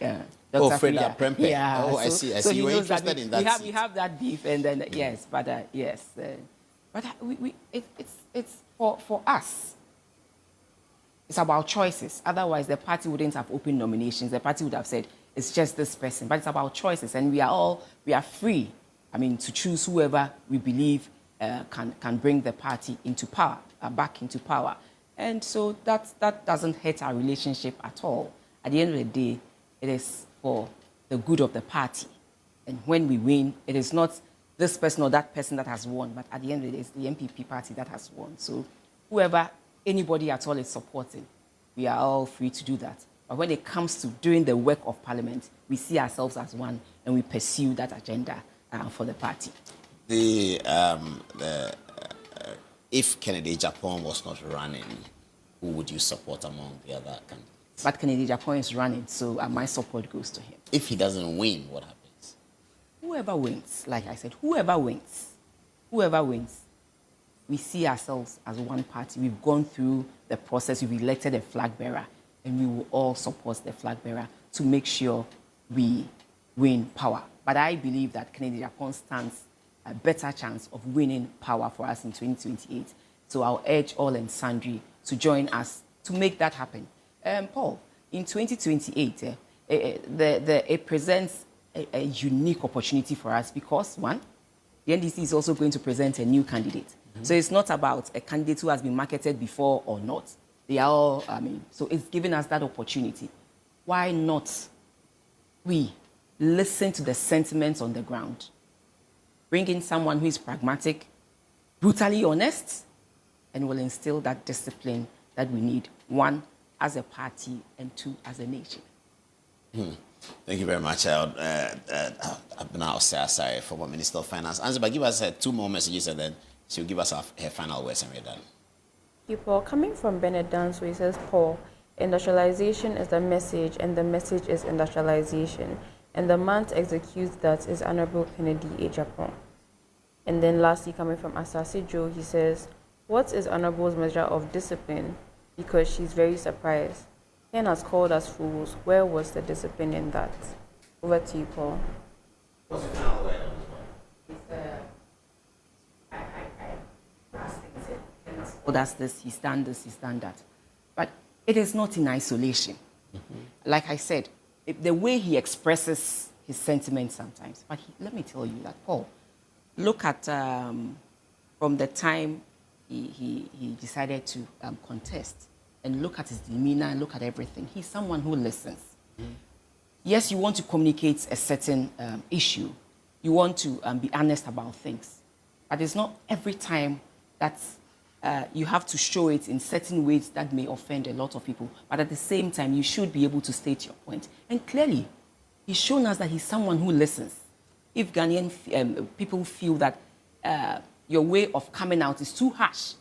Dr. Freda Prempe. Yeah. Oh, I see. You were interested in that seat. We have that beef, and then, yes, but it's for us. It's about choices. Otherwise, the party wouldn't have opened nominations. The party would have said, it's just this person. But it's about choices, and we are free, to choose whoever we believe can bring the party into power, back into power. And so that doesn't hurt our relationship at all. At the end of the day, it is for the good of the party. And when we win, it is not this person or that person that has won, but at the end of the day, it's the MPP party that has won. So anybody at all is supporting, we are all free to do that. But when it comes to doing the work of Parliament, we see ourselves as one, and we pursue that agenda for the party. If Kennedy Japan was not running, who would you support among the other candidates? But Kennedy Japan is running, so my support goes to him. If he doesn't win, what happens? Whoever wins, like I said, whoever wins, we see ourselves as one party. We've gone through the process. We've elected a flag bearer, and we will all support the flag bearer to make sure we win power. But I believe that Kennedy Japan stands a better chance of winning power for us in 2028. So I'll urge all and sundry to join us to make that happen. Paul, in 2028, it presents a unique opportunity for us because, one, the NDC is also going to present a new candidate. Mm-hmm. So it's not about a candidate who has been marketed before or not. They are all, so it's giving us that opportunity. Why not we listen to the sentiments on the ground? Bring in someone who is pragmatic, brutally honest, and will instill that discipline that we need, one, as a party, and two, as a nation. Thank you very much. Abena Osei, former Minister of Finance. Anziba, give us 2 more messages, and then she'll give us her final words, and we're done. People coming from Bennett Danso, he says, Paul, industrialization is the message, and the message is industrialization. And the man to execute that is Honorable Kennedy Japan. And then lastly, coming from Asase Joe, he says, what is Honorable's measure of discipline? Because she's very surprised. Ken has called us fools. Where was the discipline in that? Over to you, Paul. What's the final word? Does this, he's done this, he's done that. But it is not in isolation. Mm-hmm. Like I said, the way he expresses his sentiments sometimes. But let me tell you that, Paul, look at from the time he decided to contest, and look at his demeanor and look at everything. He's someone who listens. Mm-hmm. Yes, you want to communicate a certain issue. You want to be honest about things. But it's not every time that you have to show it in certain ways that may offend a lot of people. But at the same time, you should be able to state your point. And clearly, he's shown us that he's someone who listens. If Ghanaian people feel that your way of coming out is too harsh,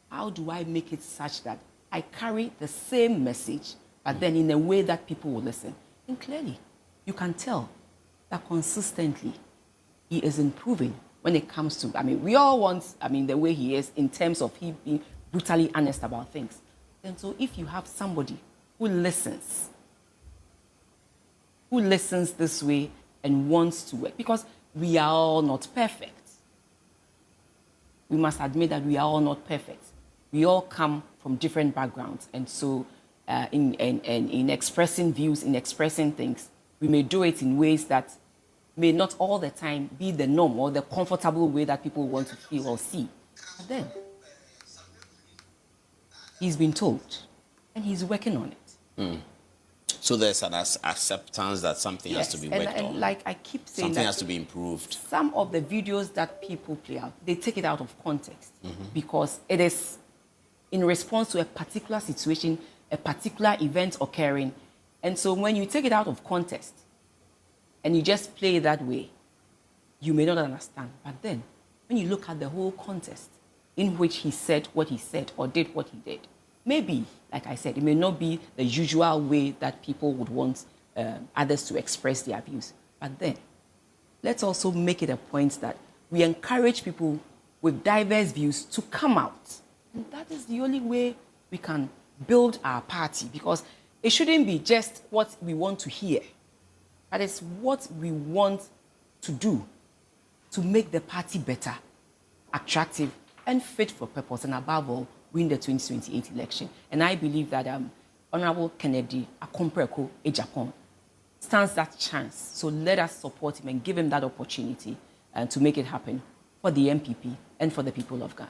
how do I make it such that I carry the same message, but then in a way that people will listen. And clearly, you can tell that consistently he is improving when it comes to, we all want, the way he is in terms of he being brutally honest about things. And so if you have somebody who listens this way and wants to work, because we are all not perfect. We must admit that we are all not perfect. We all come from different backgrounds. And so in expressing views, in expressing things, we may do it in ways that may not all the time be the norm or the comfortable way that people want to feel or see. But then, he's been told, and he's working on it. So there's an acceptance that something has to be worked on. Like I keep saying, something has to be improved. Some of the videos that people play out, they take it out of context because it is in response to a particular situation, a particular event occurring. And so when you take it out of context and you just play it that way, you may not understand. But then when you look at the whole context in which he said what he said or did what he did, maybe, like I said, it may not be the usual way that people would want others to express their views. But then, let's also make it a point that we encourage people with diverse views to come out. And that is the only way we can build our party, because it shouldn't be just what we want to hear, but it's what we want to do to make the party better, attractive, and fit for purpose, and above all, win the 2028 election. And I believe that Honorable Kennedy Akompreko Ejapon stands that chance. So let us support him and give him that opportunity to make it happen for the MPP and for the people of Ghana.